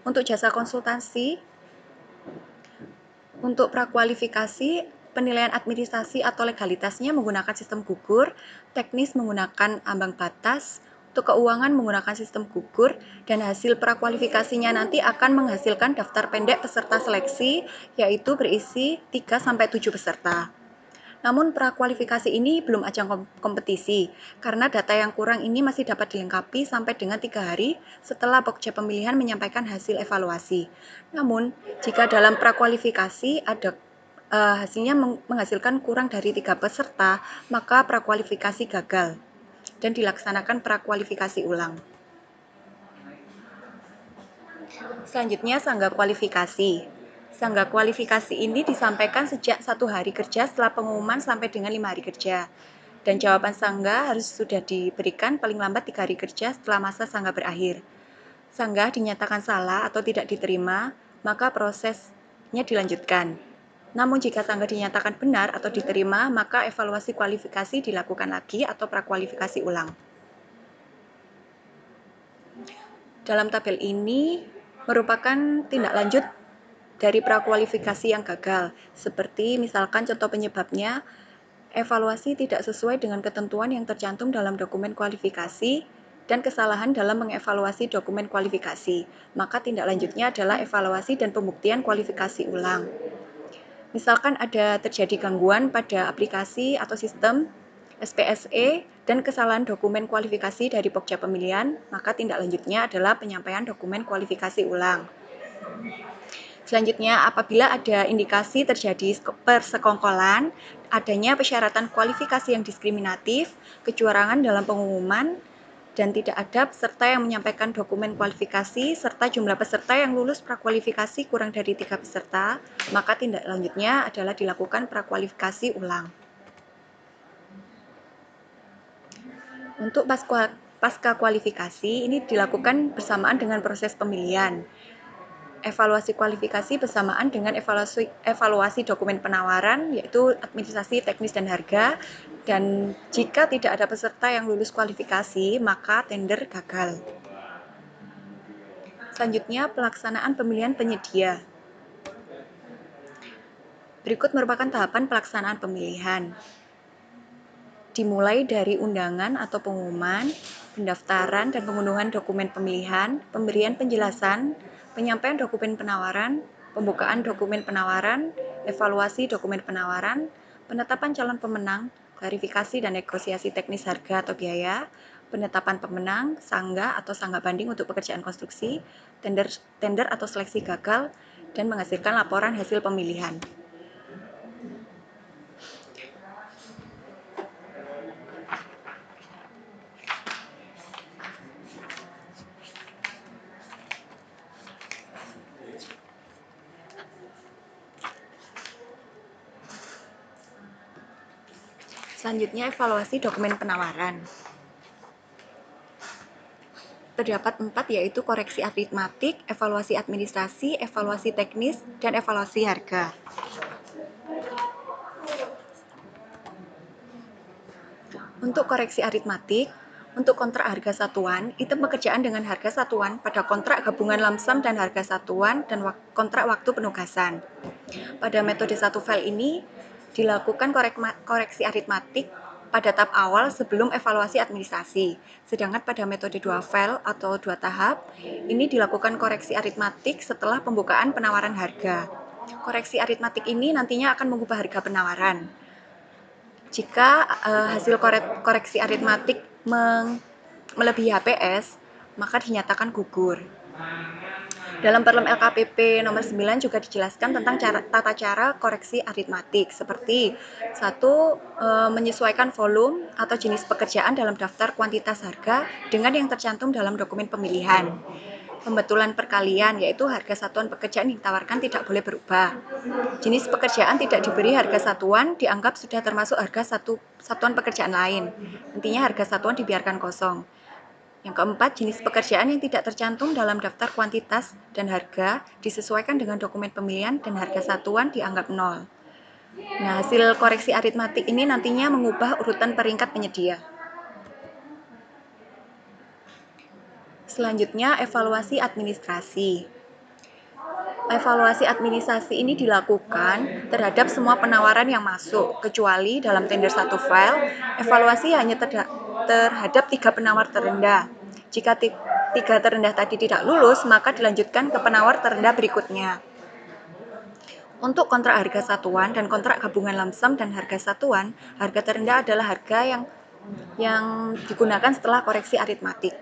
Untuk jasa konsultansi, untuk prakualifikasi, penilaian administrasi atau legalitasnya menggunakan sistem gugur, teknis menggunakan ambang batas, untuk keuangan menggunakan sistem gugur, dan hasil prakualifikasinya nanti akan menghasilkan daftar pendek peserta seleksi, yaitu berisi 3-7 peserta. Namun prakualifikasi ini belum ajang kompetisi, karena data yang kurang ini masih dapat dilengkapi sampai dengan 3 hari setelah pokja pemilihan menyampaikan hasil evaluasi. Namun, jika dalam prakualifikasi ada hasilnya menghasilkan kurang dari 3 peserta, maka prakualifikasi gagal dan dilaksanakan prakualifikasi ulang. Selanjutnya, sanggah kualifikasi. Sanggah kualifikasi ini disampaikan sejak 1 hari kerja setelah pengumuman sampai dengan 5 hari kerja. Dan jawaban sanggah harus sudah diberikan paling lambat 3 hari kerja setelah masa sanggah berakhir. Sanggah dinyatakan salah atau tidak diterima, maka prosesnya dilanjutkan. Namun jika sanggah dinyatakan benar atau diterima, maka evaluasi kualifikasi dilakukan lagi atau prakualifikasi ulang. Dalam tabel ini merupakan tindak lanjut dari prakualifikasi yang gagal, seperti misalkan contoh penyebabnya, evaluasi tidak sesuai dengan ketentuan yang tercantum dalam dokumen kualifikasi dan kesalahan dalam mengevaluasi dokumen kualifikasi. Maka tindak lanjutnya adalah evaluasi dan pembuktian kualifikasi ulang. Misalkan ada terjadi gangguan pada aplikasi atau sistem SPSE dan kesalahan dokumen kualifikasi dari pokja pemilihan, maka tindak lanjutnya adalah penyampaian dokumen kualifikasi ulang. Selanjutnya, apabila ada indikasi terjadi persekongkolan, adanya persyaratan kualifikasi yang diskriminatif, kecurangan dalam pengumuman, dan tidak ada peserta yang menyampaikan dokumen kualifikasi, serta jumlah peserta yang lulus prakualifikasi kurang dari 3 peserta, maka tindak lanjutnya adalah dilakukan prakualifikasi ulang. Untuk pasca kualifikasi, ini dilakukan bersamaan dengan proses pemilihan. Evaluasi kualifikasi bersamaan dengan evaluasi dokumen penawaran, yaitu administrasi, teknis, dan harga. Dan jika tidak ada peserta yang lulus kualifikasi, maka tender gagal. Selanjutnya, pelaksanaan pemilihan penyedia. Berikut merupakan tahapan pelaksanaan pemilihan. dimulai dari undangan atau pengumuman, pendaftaran dan pengunduhan dokumen pemilihan, pemberian penjelasan, penyampaian dokumen penawaran, pembukaan dokumen penawaran, evaluasi dokumen penawaran, penetapan calon pemenang, klarifikasi dan negosiasi teknis harga atau biaya, penetapan pemenang, sangga atau sangga banding untuk pekerjaan konstruksi, tender atau seleksi gagal, dan menghasilkan laporan hasil pemilihan. Selanjutnya, evaluasi dokumen penawaran. Terdapat 4, yaitu koreksi aritmatik, evaluasi administrasi, evaluasi teknis, dan evaluasi harga. Untuk koreksi aritmatik, untuk kontrak harga satuan, item pekerjaan dengan harga satuan pada kontrak gabungan lump-sum dan harga satuan dan kontrak waktu penugasan. Pada metode satu file ini, dilakukan koreksi aritmatik pada tahap awal sebelum evaluasi administrasi. Sedangkan pada metode 2 file atau 2 tahap, ini dilakukan koreksi aritmatik setelah pembukaan penawaran harga. Koreksi aritmatik ini nantinya akan mengubah harga penawaran. Jika hasil koreksi aritmatik melebihi HPS, maka dinyatakan gugur. Dalam Perlem LKPP nomor 9 juga dijelaskan tentang tata cara koreksi aritmatik, seperti 1. Menyesuaikan volume atau jenis pekerjaan dalam daftar kuantitas harga dengan yang tercantum dalam dokumen pemilihan. Pembetulan perkalian, yaitu harga satuan pekerjaan yang ditawarkan tidak boleh berubah. Jenis pekerjaan tidak diberi harga satuan dianggap sudah termasuk harga satuan pekerjaan lain. Intinya harga satuan dibiarkan kosong. Yang keempat, jenis pekerjaan yang tidak tercantum dalam daftar kuantitas dan harga disesuaikan dengan dokumen pemilihan dan harga satuan dianggap 0. Nah, hasil koreksi aritmatik ini nantinya mengubah urutan peringkat penyedia. Selanjutnya, evaluasi administrasi. Evaluasi administrasi ini dilakukan terhadap semua penawaran yang masuk, kecuali dalam tender satu file, evaluasi hanya terhadap 3 penawar terendah. Jika 3 terendah tadi tidak lulus, maka dilanjutkan ke penawar terendah berikutnya. Untuk kontrak harga satuan dan kontrak gabungan lump-sum dan harga satuan, harga terendah adalah harga yang digunakan setelah koreksi aritmatik.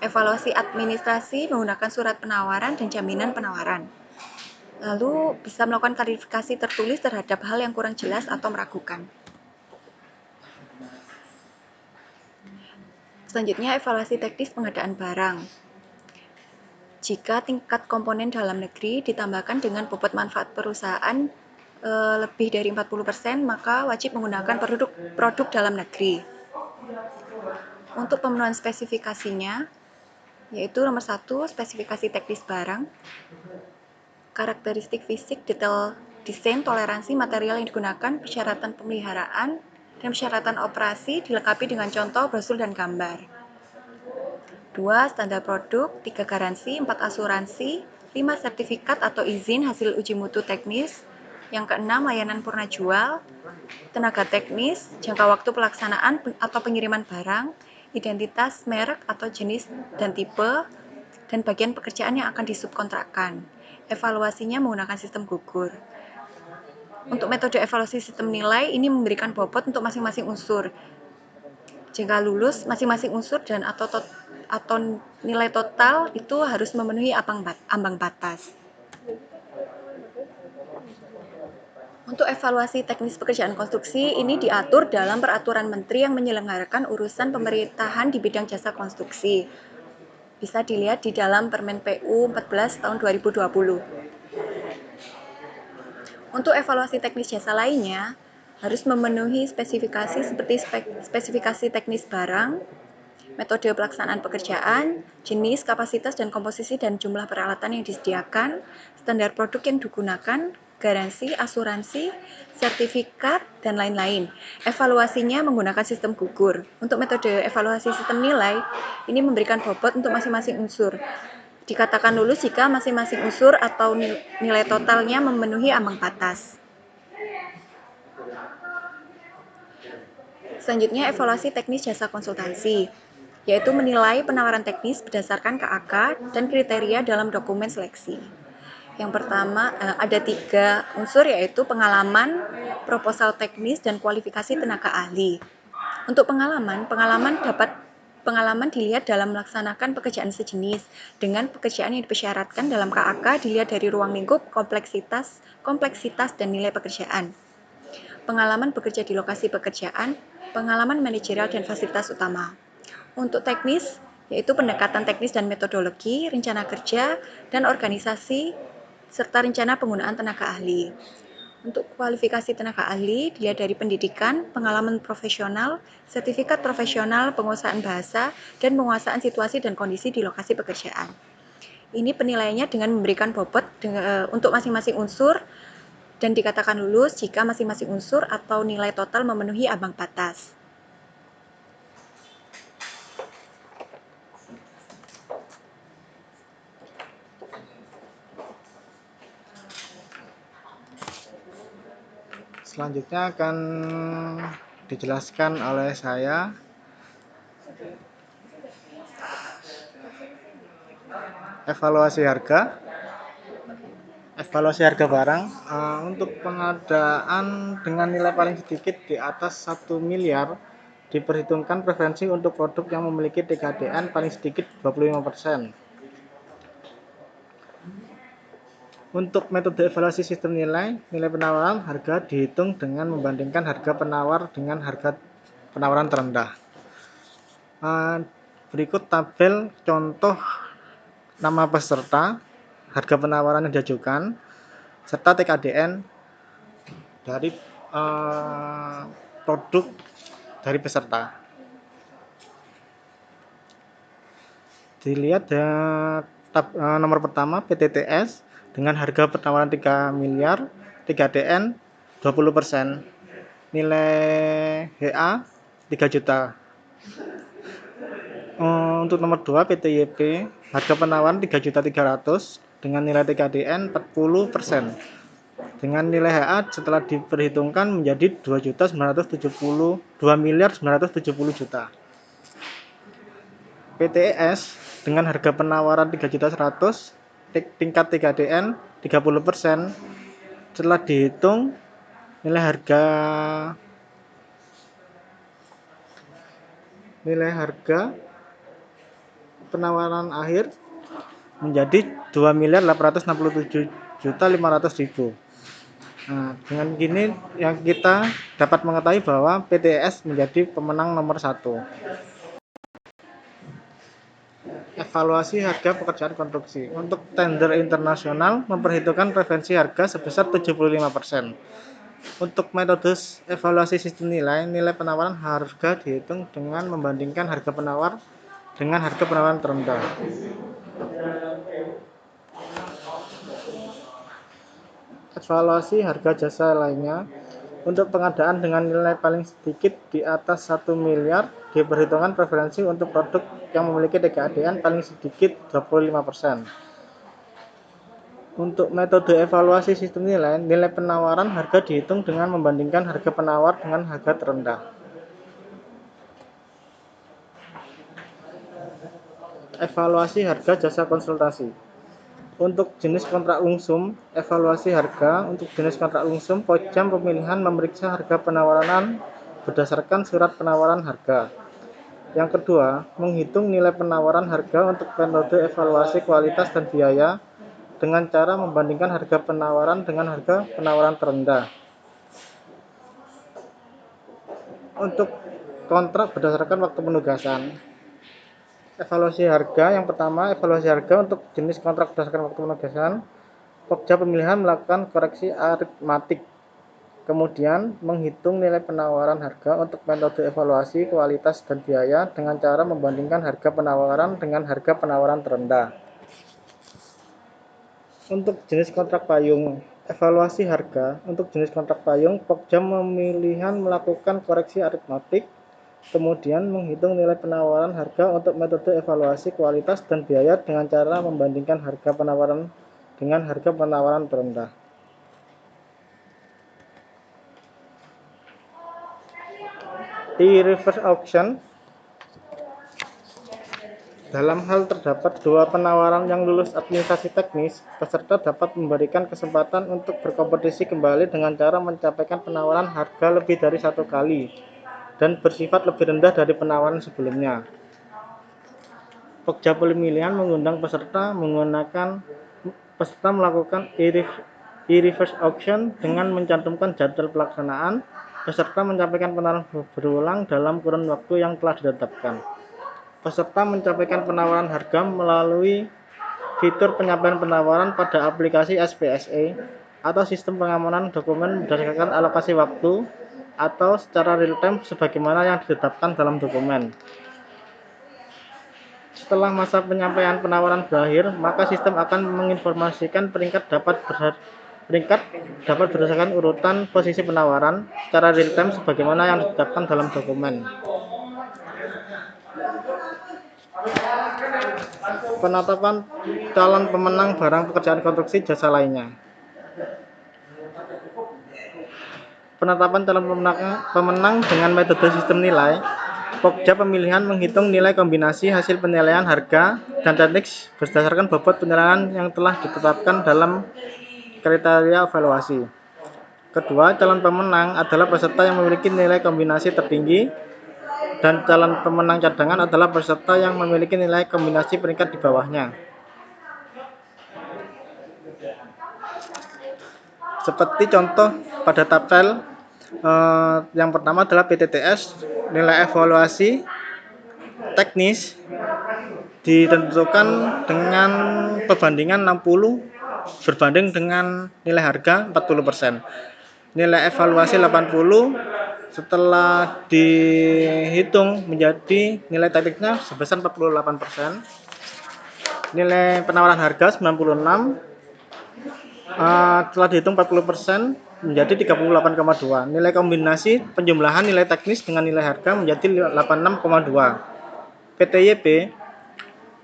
Evaluasi administrasi menggunakan surat penawaran dan jaminan penawaran. Lalu bisa melakukan klarifikasi tertulis terhadap hal yang kurang jelas atau meragukan. Selanjutnya, evaluasi teknis pengadaan barang. Jika tingkat komponen dalam negeri ditambahkan dengan bobot manfaat perusahaan lebih dari 40%, maka wajib menggunakan produk dalam negeri. Untuk pemenuhan spesifikasinya, yaitu nomor 1, spesifikasi teknis barang, karakteristik fisik, detail desain, toleransi material yang digunakan, persyaratan pemeliharaan, dan persyaratan operasi dilengkapi dengan contoh, brosur, dan gambar. 2. Standar produk, 3. Garansi, 4. Asuransi, 5. Sertifikat atau izin hasil uji mutu teknis. Yang ke-6, layanan purna jual, tenaga teknis, jangka waktu pelaksanaan atau pengiriman barang, identitas, merek atau jenis dan tipe, dan bagian pekerjaan yang akan disubkontrakkan. Evaluasinya menggunakan sistem gugur. Untuk metode evaluasi sistem nilai, ini memberikan bobot untuk masing-masing unsur. Jika lulus, masing-masing unsur dan atau nilai total itu harus memenuhi ambang batas. Untuk evaluasi teknis pekerjaan konstruksi, ini diatur dalam Peraturan Menteri yang menyelenggarakan urusan pemerintahan di bidang jasa konstruksi. Bisa dilihat di dalam Permen PU 14 tahun 2020. Untuk evaluasi teknis jasa lainnya, harus memenuhi spesifikasi seperti spesifikasi teknis barang, metode pelaksanaan pekerjaan, jenis, kapasitas, dan komposisi dan jumlah peralatan yang disediakan, standar produk yang digunakan, garansi, asuransi, sertifikat, dan lain-lain. Evaluasinya menggunakan sistem gugur. Untuk metode evaluasi sistem nilai, ini memberikan bobot untuk masing-masing unsur. Dikatakan lulus jika masing-masing unsur atau nilai totalnya memenuhi ambang batas. Selanjutnya, evaluasi teknis jasa konsultansi, yaitu menilai penawaran teknis berdasarkan KAK dan kriteria dalam dokumen seleksi. Yang pertama, ada 3 unsur, yaitu pengalaman, proposal teknis, dan kualifikasi tenaga ahli. Untuk pengalaman dilihat dalam melaksanakan pekerjaan sejenis dengan pekerjaan yang dipersyaratkan dalam KAK, dilihat dari ruang lingkup, kompleksitas, dan nilai pekerjaan. Pengalaman bekerja di lokasi pekerjaan, pengalaman manajerial dan fasilitas utama. Untuk teknis, yaitu pendekatan teknis dan metodologi, rencana kerja, dan organisasi, serta rencana penggunaan tenaga ahli. Untuk kualifikasi tenaga ahli, dilihat dari pendidikan, pengalaman profesional, sertifikat profesional, penguasaan bahasa, dan penguasaan situasi dan kondisi di lokasi pekerjaan. Ini penilaiannya dengan memberikan bobot untuk masing-masing unsur dan dikatakan lulus jika masing-masing unsur atau nilai total memenuhi ambang batas. Selanjutnya akan dijelaskan oleh saya. Evaluasi harga barang untuk pengadaan dengan nilai paling sedikit di atas 1 miliar diperhitungkan preferensi untuk produk yang memiliki TKDN paling sedikit 25%. Untuk metode evaluasi sistem nilai penawaran harga dihitung dengan membandingkan harga penawar dengan harga penawaran terendah. Berikut tabel contoh nama peserta, harga penawaran yang diajukan, serta TKDN dari produk dari peserta. Dilihat nomor pertama PTTS dengan harga penawaran 3 miliar, TKDN 20%, nilai HA 3 juta. Untuk nomor 2 PTYP, harga penawaran 3.300.000 dengan nilai TKDN 40%. Dengan nilai HA setelah diperhitungkan menjadi 2.970.000. PTES dengan harga penawaran 3.100.000, tingkat TKDN 30%. Setelah dihitung nilai harga penawaran akhir menjadi 2.867.500.000. Nah, dengan gini yang kita dapat mengetahui bahwa PTS menjadi pemenang nomor 1. Evaluasi harga pekerjaan konstruksi. Untuk tender internasional memperhitungkan preferensi harga sebesar 75%. Untuk metode evaluasi sistem nilai penawaran harga dihitung dengan membandingkan harga penawar dengan harga penawaran terendah. Evaluasi harga jasa lainnya. Untuk pengadaan dengan nilai paling sedikit di atas 1 miliar diperhitungkan preferensi untuk produk yang memiliki TKDN paling sedikit 25%. Untuk metode evaluasi sistem nilai penawaran harga dihitung dengan membandingkan harga penawar dengan harga terendah. Evaluasi harga jasa konsultasi. Untuk jenis kontrak lumsum, evaluasi harga. Untuk jenis kontrak lumsum, Pojam Pemilihan memeriksa harga penawaran berdasarkan surat penawaran harga. Yang kedua, menghitung nilai penawaran harga untuk metode evaluasi kualitas dan biaya dengan cara membandingkan harga penawaran dengan harga penawaran terendah. Untuk kontrak berdasarkan waktu penugasan. Evaluasi harga. Yang pertama, evaluasi harga untuk jenis kontrak berdasarkan waktu penugasan. Pokja Pemilihan melakukan koreksi aritmatik. Kemudian menghitung nilai penawaran harga untuk metode evaluasi kualitas dan biaya dengan cara membandingkan harga penawaran dengan harga penawaran terendah. Untuk jenis kontrak payung, evaluasi harga. Untuk jenis kontrak payung, Pokja Pemilihan melakukan koreksi aritmatik. Kemudian menghitung nilai penawaran harga untuk metode evaluasi kualitas dan biaya dengan cara membandingkan harga penawaran dengan harga penawaran terendah. Di reverse auction, dalam hal terdapat dua penawaran yang lulus administrasi teknis, peserta dapat memberikan kesempatan untuk berkompetisi kembali dengan cara mencapaikan penawaran harga lebih dari satu kali dan bersifat lebih rendah dari penawaran sebelumnya. Pokja pemilihan mengundang peserta melakukan e-reverse auction dengan mencantumkan jadwal pelaksanaan. Peserta menyampaikan penawaran berulang dalam kurun waktu yang telah ditetapkan. Peserta menyampaikan penawaran harga melalui fitur penyampaian penawaran pada aplikasi SPSE atau sistem pengamanan dokumen berdasarkan alokasi waktu atau secara real-time sebagaimana yang ditetapkan dalam dokumen. Setelah masa penyampaian penawaran berakhir, maka sistem akan menginformasikan peringkat dapat berdasarkan urutan posisi penawaran secara real-time sebagaimana yang ditetapkan dalam dokumen. Penetapan calon pemenang barang pekerjaan konstruksi jasa lainnya. Penetapan calon pemenang dengan metode sistem nilai. Pokja pemilihan menghitung nilai kombinasi hasil penilaian harga dan teknik berdasarkan bobot penilaian yang telah ditetapkan dalam kriteria evaluasi. Kedua, calon pemenang adalah peserta yang memiliki nilai kombinasi tertinggi dan calon pemenang cadangan adalah peserta yang memiliki nilai kombinasi peringkat di bawahnya. Seperti contoh pada tabel yang pertama adalah PTTS, nilai evaluasi teknis ditentukan dengan perbandingan 60 berbanding dengan nilai harga 40%. Nilai evaluasi 80 setelah dihitung menjadi nilai tekniknya sebesar 48%. Nilai penawaran harga 96 setelah dihitung 40% menjadi 38,2. Nilai kombinasi penjumlahan nilai teknis dengan nilai harga menjadi 86,2. PTYP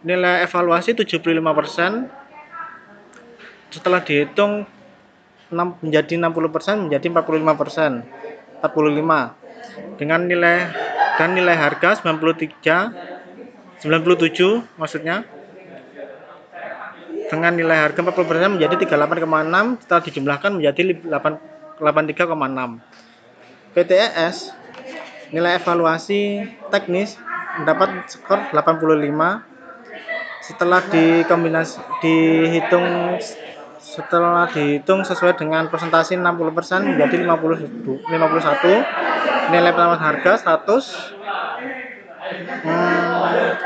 nilai evaluasi 75% setelah dihitung menjadi 60% menjadi 45%. 45 dengan nilai harga 97 maksudnya dengan nilai harga 40% menjadi 38,6 setelah dijumlahkan menjadi 83,6. PTES nilai evaluasi teknis mendapat skor 85 setelah dihitung sesuai dengan persentase 60% menjadi 51. Nilai penawaran harga 100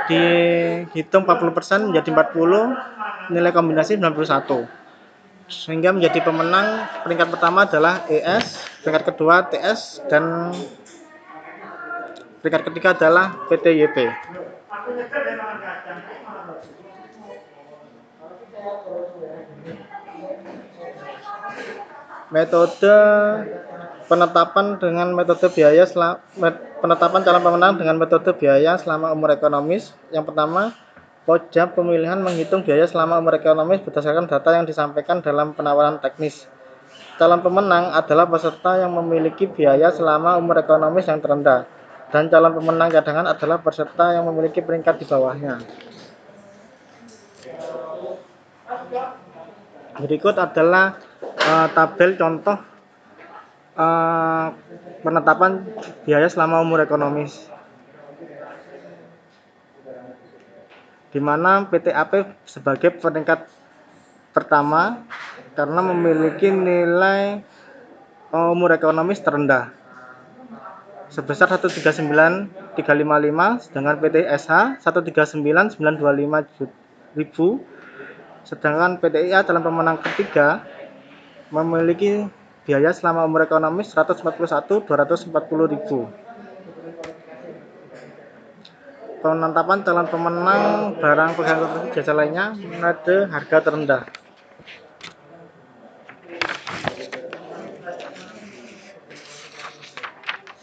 dihitung 40% menjadi 40, nilai kombinasi 91. Sehingga menjadi pemenang peringkat pertama adalah ES, peringkat kedua TS, dan peringkat ketiga adalah PTYP. Metode penetapan calon pemenang dengan metode biaya selama umur ekonomis. Yang pertama, pokja pemilihan menghitung biaya selama umur ekonomis berdasarkan data yang disampaikan dalam penawaran teknis. Calon pemenang adalah peserta yang memiliki biaya selama umur ekonomis yang terendah, dan calon pemenang cadangan adalah peserta yang memiliki peringkat di bawahnya. Berikut adalah tabel contoh penetapan biaya selama umur ekonomis, di mana PTAP sebagai peringkat pertama karena memiliki nilai umur ekonomis terendah sebesar 139.355, sedangkan PTSH 139.925.000, sedangkan PTIA dalam pemenang ketiga memiliki biaya selama umur ekonomis 141.240.000. Penetapan calon pemenang barang pekerjaan konstruksi jasa lainnya metode harga terendah.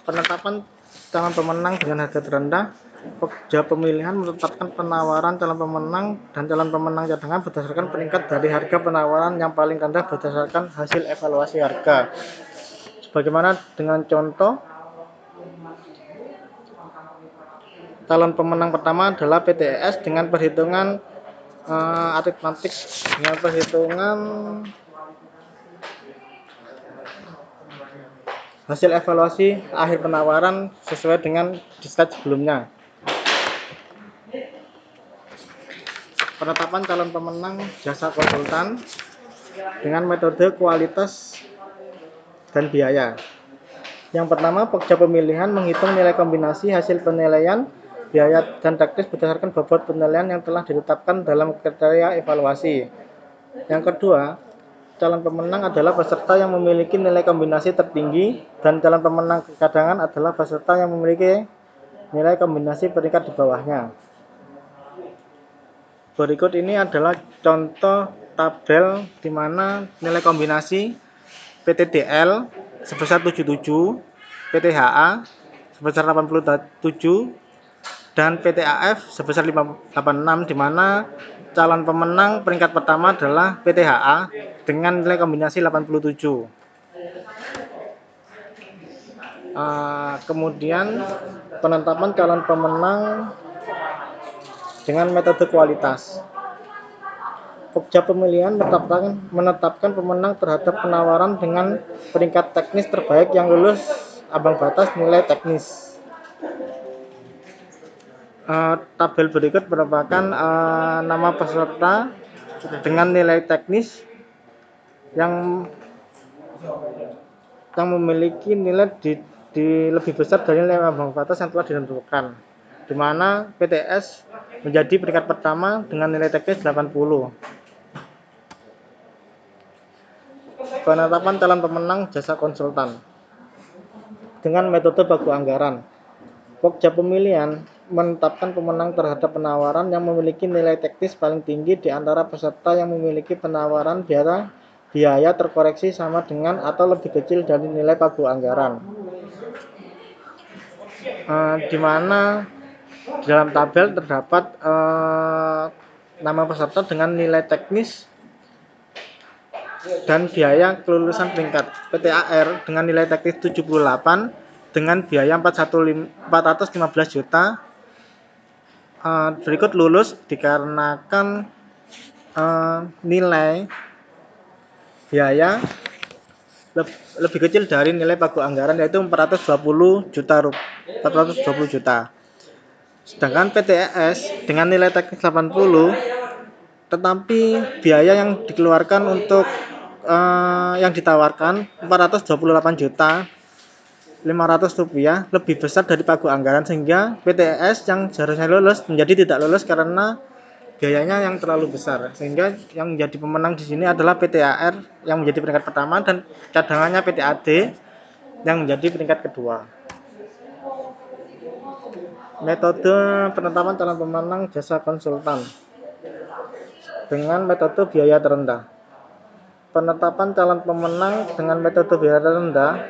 Penetapan calon pemenang dengan harga terendah. Pokja pemilihan menetapkan penawaran calon pemenang dan calon pemenang cadangan berdasarkan peringkat dari harga penawaran yang paling rendah berdasarkan hasil evaluasi harga. Sebagaimana dengan contoh calon pemenang pertama adalah PTS dengan perhitungan aritmatik, dengan perhitungan hasil evaluasi akhir penawaran sesuai dengan di slide sebelumnya. Penetapan calon pemenang jasa konsultan dengan metode kualitas dan biaya. Yang pertama, pokja pemilihan menghitung nilai kombinasi hasil penilaian, biaya, dan teknis berdasarkan bobot penilaian yang telah ditetapkan dalam kriteria evaluasi. Yang kedua, calon pemenang adalah peserta yang memiliki nilai kombinasi tertinggi, dan calon pemenang kecadangan adalah peserta yang memiliki nilai kombinasi peringkat di bawahnya. Berikut ini adalah contoh tabel di mana nilai kombinasi PTDL sebesar 77, PTHA sebesar 87, dan PTAF sebesar 86, di mana calon pemenang peringkat pertama adalah PTHA dengan nilai kombinasi 87. Kemudian penetapan calon pemenang dengan metode kualitas. Pokja pemilihan menetapkan pemenang terhadap penawaran dengan peringkat teknis terbaik yang lulus ambang batas nilai teknis. Tabel berikut merupakan nama peserta dengan nilai teknis yang memiliki nilai di lebih besar dari nilai ambang batas yang telah ditentukan, di mana PTS menjadi peringkat pertama dengan nilai teknis 80. Penetapan calon pemenang jasa konsultan dengan metode baku anggaran. Pokja pemilihan menetapkan pemenang terhadap penawaran yang memiliki nilai teknis paling tinggi di antara peserta yang memiliki penawaran biaya terkoreksi sama dengan atau lebih kecil dari nilai pagu anggaran. Di mana di dalam tabel terdapat nama peserta dengan nilai teknis dan biaya kelulusan peringkat. PTAR dengan nilai teknis 78 dengan biaya 415 juta. Berikut lulus dikarenakan nilai biaya lebih kecil dari nilai pagu anggaran, yaitu 420 juta. Sedangkan PTS dengan nilai teknis 80 tetapi biaya yang dikeluarkan untuk yang ditawarkan 428 juta 500 rupiah lebih besar dari pagu anggaran, sehingga PTS yang seharusnya lulus menjadi tidak lulus karena biayanya yang terlalu besar, sehingga yang menjadi pemenang di sini adalah PTAR yang menjadi peringkat pertama dan cadangannya PTAD yang menjadi peringkat kedua. Metode penetapan calon pemenang jasa konsultan dengan metode biaya terendah. Penetapan calon pemenang dengan metode biaya terendah.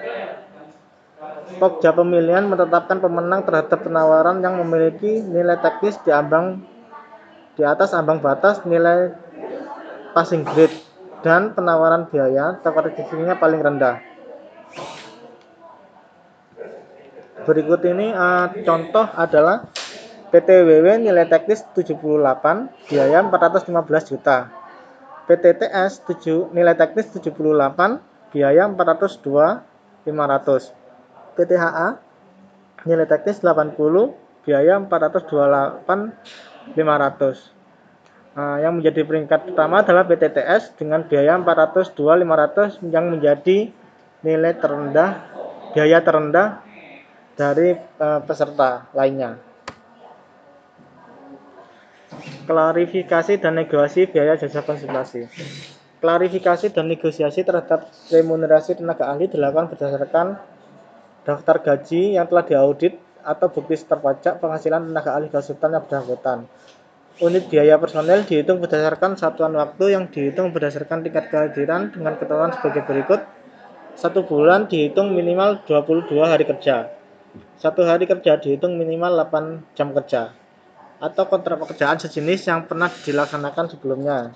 Pokja pemilihan menetapkan pemenang terhadap penawaran yang memiliki nilai teknis di atas ambang batas nilai passing grade dan penawaran biaya terkoreksinya paling rendah. Berikut ini contoh adalah PTWW nilai teknis 78, biaya 415 juta. PTTS nilai teknis 78, biaya 402 500. PTHA nilai teknis 80, biaya 428 500. Yang menjadi peringkat pertama adalah PTTS dengan biaya 402 500 yang menjadi nilai terendah, biaya terendah dari peserta lainnya. Klarifikasi dan negosiasi biaya jasa konsultasi. Klarifikasi dan negosiasi terhadap remunerasi tenaga ahli dilakukan berdasarkan daftar gaji yang telah diaudit atau bukti setor pajak penghasilan tenaga ahli konsultan yang bersangkutan. Unit biaya personel dihitung berdasarkan satuan waktu yang dihitung berdasarkan tingkat kehadiran dengan ketentuan sebagai berikut. 1 bulan dihitung minimal 22 hari kerja. 1 hari kerja dihitung minimal 8 jam kerja. Atau kontrak pekerjaan sejenis yang pernah dilaksanakan sebelumnya.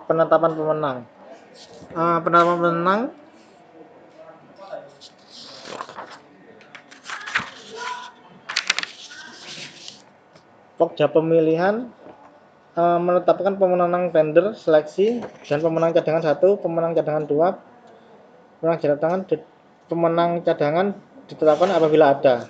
Penetapan pemenang. Penetapan pemenang Pokja pemilihan menetapkan pemenang tender seleksi dan pemenang cadangan 1, pemenang cadangan 2, pemenang cadangan ditetapkan apabila ada.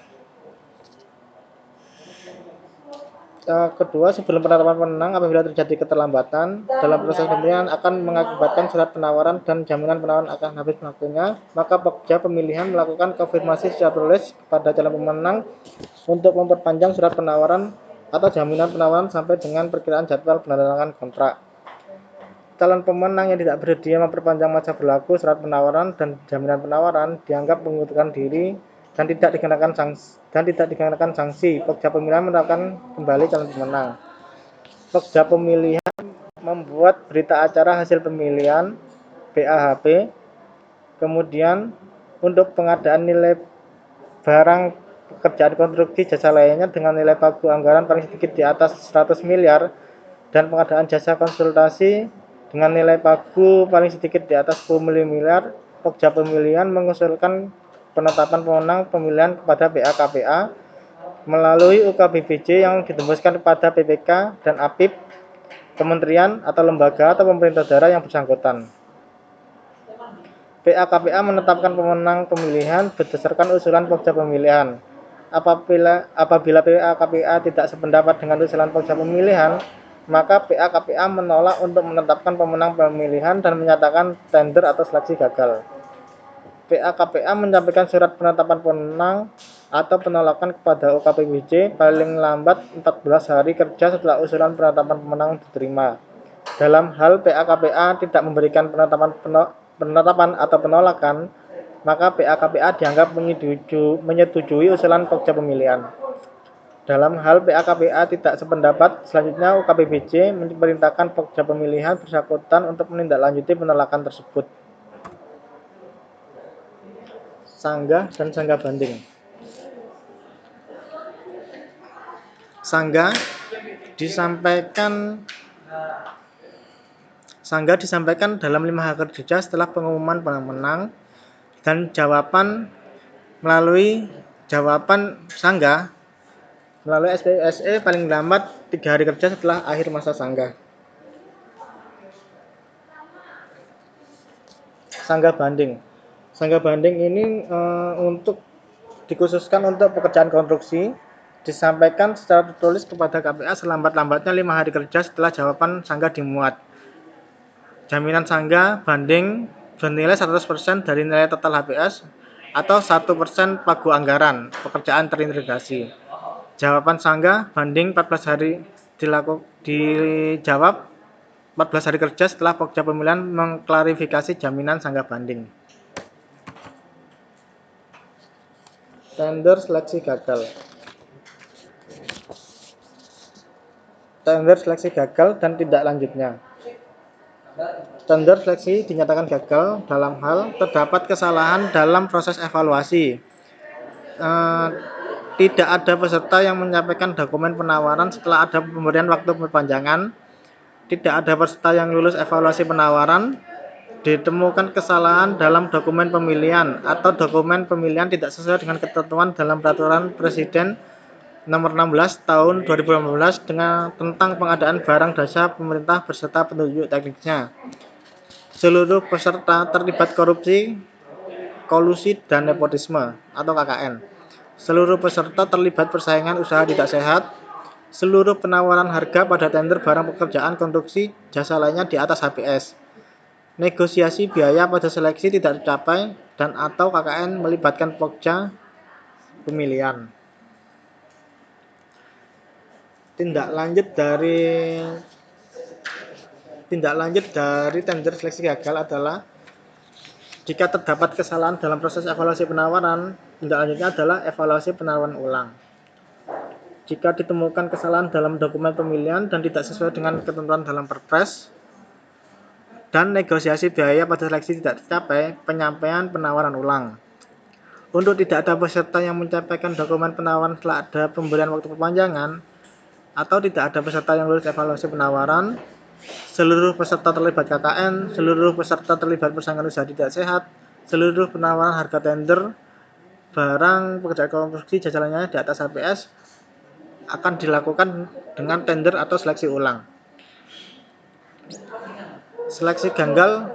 Kedua, sebelum penetapan pemenang, apabila terjadi keterlambatan dalam proses pemilihan akan mengakibatkan surat penawaran dan jaminan penawaran akan habis waktunya, maka Pokja pemilihan melakukan konfirmasi secara tertulis kepada calon pemenang untuk memperpanjang surat penawaran atau jaminan penawaran sampai dengan perkiraan jadwal penandatanganan kontrak. Calon pemenang yang tidak bersedia memperpanjang masa berlaku surat penawaran dan jaminan penawaran dianggap mengundurkan diri dan tidak dikenakan sanksi. Pokja pemilihan menerapkan kembali calon pemenang. Pokja pemilihan membuat berita acara hasil pemilihan BAHP. Kemudian untuk pengadaan nilai barang pekerjaan konstruksi jasa lainnya dengan nilai pagu anggaran paling sedikit di atas 100 miliar dan pengadaan jasa konsultasi dengan nilai pagu paling sedikit di atas 10 miliar, Pokja pemilihan mengusulkan penetapan pemenang pemilihan kepada BA-KPA melalui UKBBJ yang ditembuskan kepada PPK dan APIP, kementerian atau lembaga atau pemerintah daerah yang bersangkutan. BA-KPA menetapkan pemenang pemilihan berdasarkan usulan Pokja pemilihan. Apabila BA-KPA tidak sependapat dengan usulan Pokja pemilihan, maka BA-KPA menolak untuk menetapkan pemenang pemilihan dan menyatakan tender atau seleksi gagal. BA-KPA menyampaikan surat penetapan pemenang atau penolakan kepada UKBBJ paling lambat 14 hari kerja setelah usulan penetapan pemenang diterima. Dalam hal BA-KPA tidak memberikan penetapan atau penolakan, maka BA-KPA dianggap menyetujui usulan Pokja pemilihan. Dalam hal BA-KPA tidak sependapat, selanjutnya UKBBJ memerintahkan Pokja pemilihan bersangkutan untuk menindaklanjuti penolakan tersebut. Sanggah dan sanggah banding. Sanggah disampaikan dalam 5 hari kerja setelah pengumuman pemenang dan jawaban sanggah melalui SPSE paling lambat 3 hari kerja setelah akhir masa sanggah. Sanggah banding. Sanggah banding ini dikhususkan untuk pekerjaan konstruksi, disampaikan secara tertulis kepada KPA selambat-lambatnya 5 hari kerja setelah jawaban sanggah dimuat. Jaminan sanggah banding bernilai 100% dari nilai total HPS atau 1% pagu anggaran pekerjaan terintegrasi. Jawaban sanggah banding 14 hari dijawab 14 hari kerja setelah Pokja pemilihan mengklarifikasi jaminan sanggah banding. Tender seleksi gagal. Tender seleksi gagal dan tindak lanjutnya. Tender seleksi dinyatakan gagal dalam hal terdapat kesalahan dalam proses evaluasi. Tidak ada peserta yang menyampaikan dokumen penawaran setelah ada pemberian waktu perpanjangan. Tidak ada peserta yang lulus evaluasi penawaran. Ditemukan kesalahan dalam dokumen pemilihan atau dokumen pemilihan tidak sesuai dengan ketentuan dalam Peraturan Presiden Nomor 16 Tahun 2015 tentang pengadaan barang jasa pemerintah beserta petunjuk teknisnya. Seluruh peserta terlibat korupsi, kolusi, dan nepotisme atau KKN. Seluruh peserta terlibat persaingan usaha tidak sehat. Seluruh penawaran harga pada tender barang pekerjaan konstruksi jasa lainnya di atas HPS. Negosiasi biaya pada seleksi tidak tercapai dan atau KKN melibatkan Pokja pemilihan. Tindak lanjut dari tender seleksi gagal adalah jika terdapat kesalahan dalam proses evaluasi penawaran, tindak lanjutnya adalah evaluasi penawaran ulang. Jika ditemukan kesalahan dalam dokumen pemilihan dan tidak sesuai dengan ketentuan dalam Perpres dan negosiasi biaya pada seleksi tidak tercapai, penyampaian penawaran ulang. Untuk tidak ada peserta yang menyampaikan dokumen penawaran setelah ada pemberian waktu perpanjangan atau tidak ada peserta yang lulus evaluasi penawaran, seluruh peserta terlibat KKN, seluruh peserta terlibat persaingan usaha tidak sehat, seluruh penawaran harga tender barang pekerjaan konstruksi jasa lainnya di atas HPS akan dilakukan dengan tender atau seleksi ulang. Seleksi gagal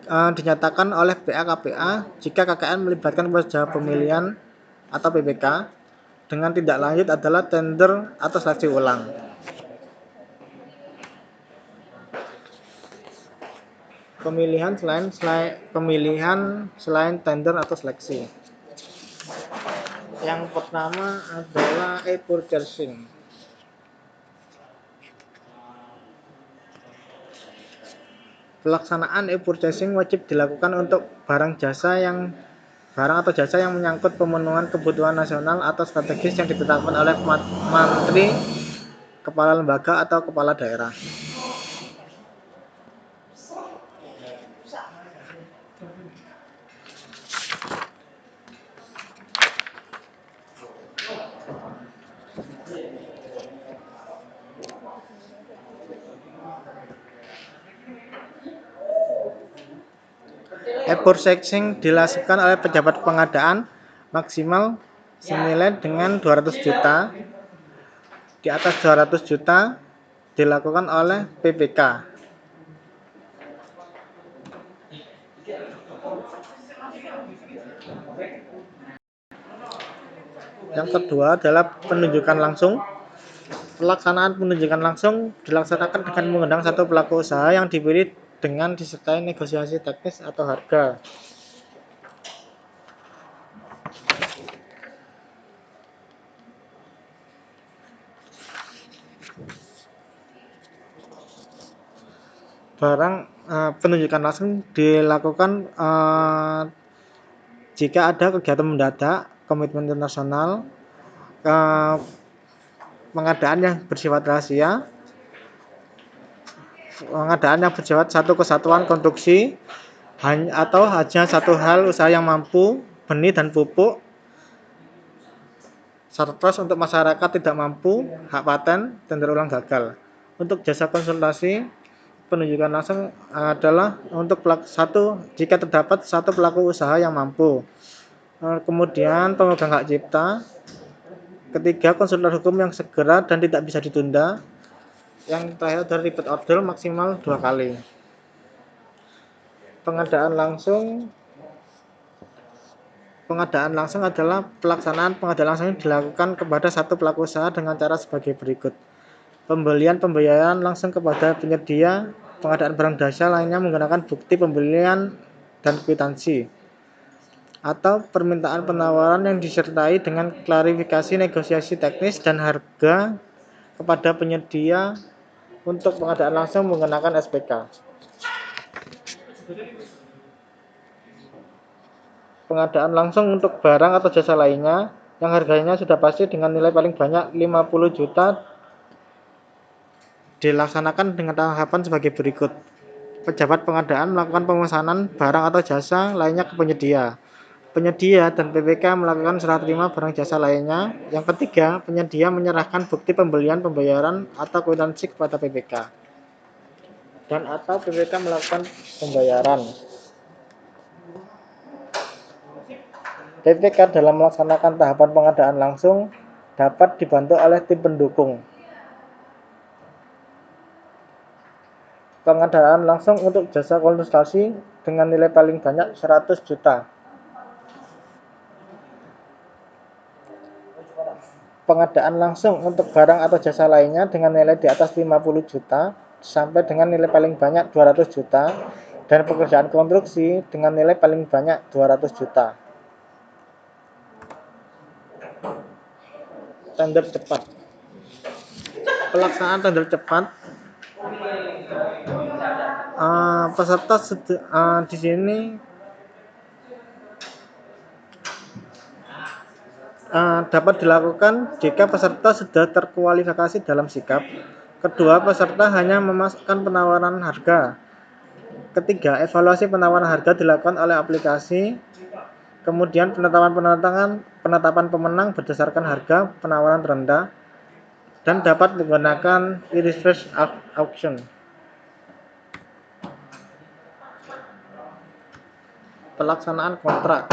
dinyatakan oleh PA-KPA jika KKN melibatkan peserta pemilihan atau PPK dengan tindak lanjut adalah tender atau seleksi ulang. Pemilihan selain tender atau seleksi. Yang pertama adalah e-purchasing. Pelaksanaan e-purchasing wajib dilakukan untuk barang atau jasa yang menyangkut pemenuhan kebutuhan nasional atau strategis yang ditetapkan oleh Menteri, Kepala Lembaga atau Kepala Daerah. E-purchasing dilakukan oleh pejabat pengadaan maksimal senilai dengan 200 juta. Di atas 200 juta dilakukan oleh PPK. Yang kedua adalah penunjukan langsung. Pelaksanaan penunjukan langsung dilaksanakan dengan mengundang satu pelaku usaha yang dipilih dengan disertai negosiasi teknis atau harga. Penunjukan langsung dilakukan jika ada kegiatan mendadak, komitmen internasional, pengadaan yang bersifat rahasia, pengadaan yang bersifat satu kesatuan konstruksi, atau hanya satu hal usaha yang mampu, benih dan pupuk, surplus untuk masyarakat tidak mampu, hak paten, tender ulang gagal. Untuk jasa konsultasi, penunjukan langsung adalah untuk jika terdapat satu pelaku usaha yang mampu. Kemudian pemegang hak cipta. Ketiga, konsultan hukum yang segera dan tidak bisa ditunda. Yang terakhir adalah repeat order maksimal 2 kali. Pengadaan langsung adalah pelaksanaan pengadaan langsung yang dilakukan kepada satu pelaku usaha dengan cara sebagai berikut. Pembayaran langsung kepada penyedia, pengadaan barang jasa lainnya menggunakan bukti pembelian dan kwitansi, atau permintaan penawaran yang disertai dengan klarifikasi negosiasi teknis dan harga kepada penyedia untuk pengadaan langsung menggunakan SPK. Pengadaan langsung untuk barang atau jasa lainnya yang harganya sudah pasti dengan nilai paling banyak 50 juta dilaksanakan dengan tahapan sebagai berikut. Pejabat pengadaan melakukan pemesanan barang atau jasa lainnya ke penyedia. Penyedia dan PPK melakukan serah terima barang jasa lainnya. Yang ketiga, penyedia menyerahkan bukti pembayaran atau kwitansi kepada PPK. Dan atau PPK melakukan pembayaran. PPK dalam melaksanakan tahapan pengadaan langsung dapat dibantu oleh tim pendukung. Pengadaan langsung untuk jasa konsultasi dengan nilai paling banyak 100 juta. Pengadaan langsung untuk barang atau jasa lainnya dengan nilai di atas 50 juta sampai dengan nilai paling banyak 200 juta dan pekerjaan konstruksi dengan nilai paling banyak 200 juta. Tender cepat. Pelaksanaan tender cepat. Peserta di sini dapat dilakukan jika peserta sudah terkualifikasi dalam sikap. Kedua, peserta hanya memasukkan penawaran harga. Ketiga, evaluasi penawaran harga dilakukan oleh aplikasi. Kemudian penetapan pemenang berdasarkan harga penawaran terendah dan dapat menggunakan reverse auction. Pelaksanaan kontrak.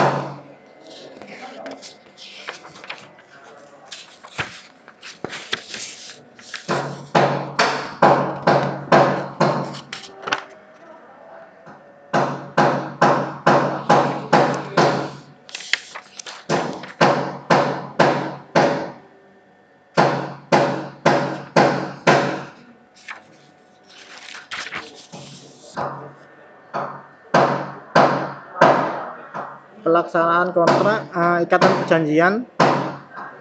Pelaksanaan kontrak ikatan perjanjian.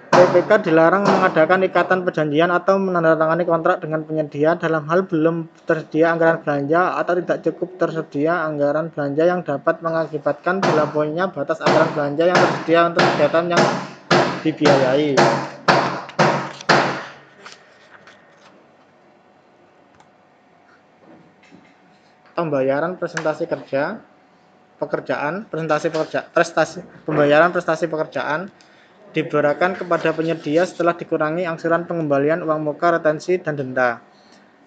PPK dilarang mengadakan ikatan perjanjian atau menandatangani kontrak dengan penyedia dalam hal belum tersedia anggaran belanja atau tidak cukup tersedia anggaran belanja yang dapat mengakibatkan dilampauinya batas anggaran belanja yang tersedia untuk kegiatan yang dibiayai. Pembayaran prestasi pekerjaan diberikan kepada penyedia setelah dikurangi angsuran pengembalian uang muka, retensi, dan denda.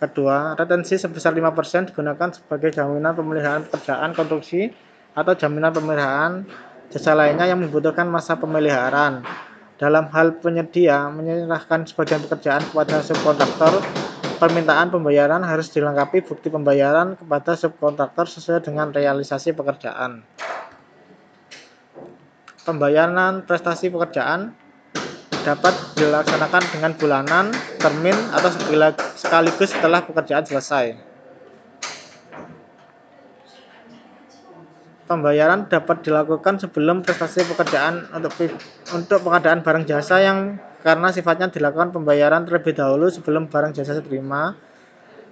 Kedua, retensi sebesar 5% digunakan sebagai jaminan pemeliharaan pekerjaan konstruksi atau jaminan pemeliharaan jasa lainnya yang membutuhkan masa pemeliharaan. Dalam hal penyedia menyerahkan sebagian pekerjaan kepada subkontraktor, permintaan pembayaran harus dilengkapi bukti pembayaran kepada subkontraktor sesuai dengan realisasi pekerjaan. Pembayaran prestasi pekerjaan dapat dilaksanakan dengan bulanan, termin, atau sekaligus setelah pekerjaan selesai. Pembayaran dapat dilakukan sebelum prestasi pekerjaan untuk pengadaan barang jasa yang karena sifatnya dilakukan pembayaran terlebih dahulu sebelum barang jasa diterima.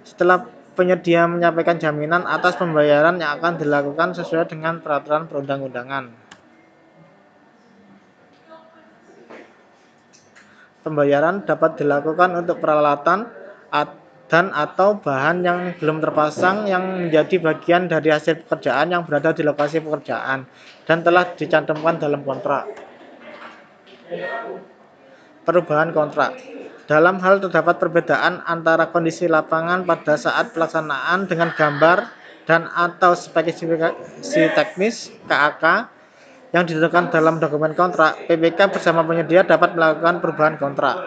Setelah penyedia menyampaikan jaminan atas pembayaran yang akan dilakukan sesuai dengan peraturan perundang-undangan. Pembayaran dapat dilakukan untuk peralatan dan atau bahan yang belum terpasang yang menjadi bagian dari hasil pekerjaan yang berada di lokasi pekerjaan dan telah dicantumkan dalam kontrak. Perubahan kontrak. Dalam hal terdapat perbedaan antara kondisi lapangan pada saat pelaksanaan dengan gambar dan atau spesifikasi teknis KAK yang ditentukan dalam dokumen kontrak, PPK bersama penyedia dapat melakukan perubahan kontrak.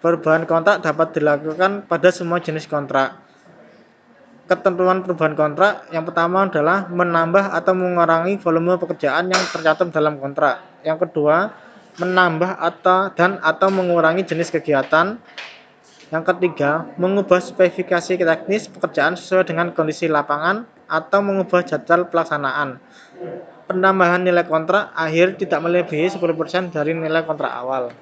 Perubahan kontrak dapat dilakukan pada semua jenis kontrak. Ketentuan perubahan kontrak yang pertama adalah menambah atau mengurangi volume pekerjaan yang tercantum dalam kontrak. Yang kedua, menambah atau mengurangi jenis kegiatan. Yang ketiga, mengubah spesifikasi teknis pekerjaan sesuai dengan kondisi lapangan atau mengubah jadwal pelaksanaan. Penambahan nilai kontrak akhir tidak melebihi 10% dari nilai kontrak awal.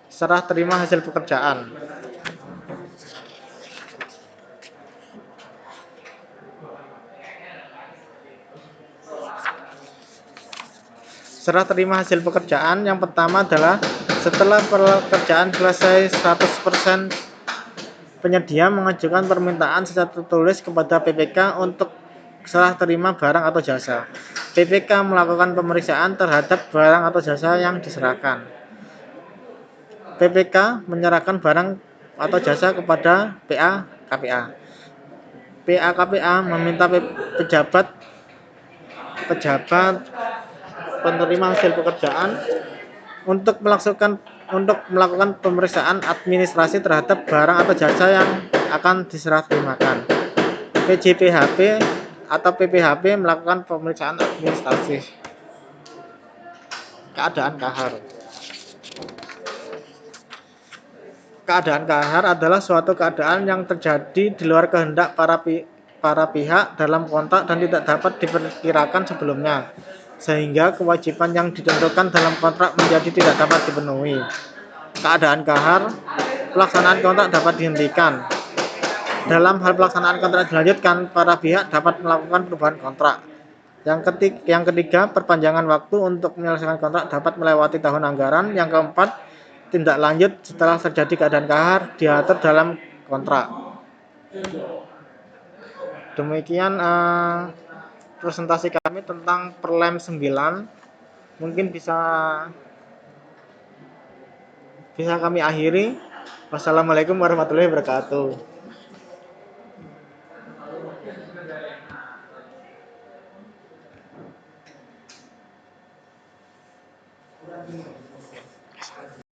Serah terima hasil pekerjaan. Serah terima hasil pekerjaan yang pertama adalah setelah pekerjaan selesai 100%, penyedia mengajukan permintaan secara tertulis kepada PPK untuk serah terima barang atau jasa. PPK melakukan pemeriksaan terhadap barang atau jasa yang diserahkan. PPK menyerahkan barang atau jasa kepada PA KPA. PA KPA meminta pejabat penerima hasil pekerjaan untuk melakukan pemeriksaan administrasi terhadap barang atau jasa yang akan diserah terimakan. PJPHP atau PPHP melakukan pemeriksaan administrasi. Keadaan kahar. Keadaan kahar adalah suatu keadaan yang terjadi di luar kehendak para pihak dalam kontrak dan tidak dapat diperkirakan sebelumnya, sehingga kewajiban yang ditentukan dalam kontrak menjadi tidak dapat dipenuhi. Keadaan kahar, pelaksanaan kontrak dapat dihentikan. Dalam hal pelaksanaan kontrak dilanjutkan, para pihak dapat melakukan perubahan kontrak. Yang ketiga, perpanjangan waktu untuk menyelesaikan kontrak dapat melewati tahun anggaran. Yang keempat, tindak lanjut setelah terjadi keadaan kahar diatur dalam kontrak. Demikian presentasi kami tentang Perlem 9. Mungkin bisa kami akhiri. Wassalamualaikum warahmatullahi wabarakatuh.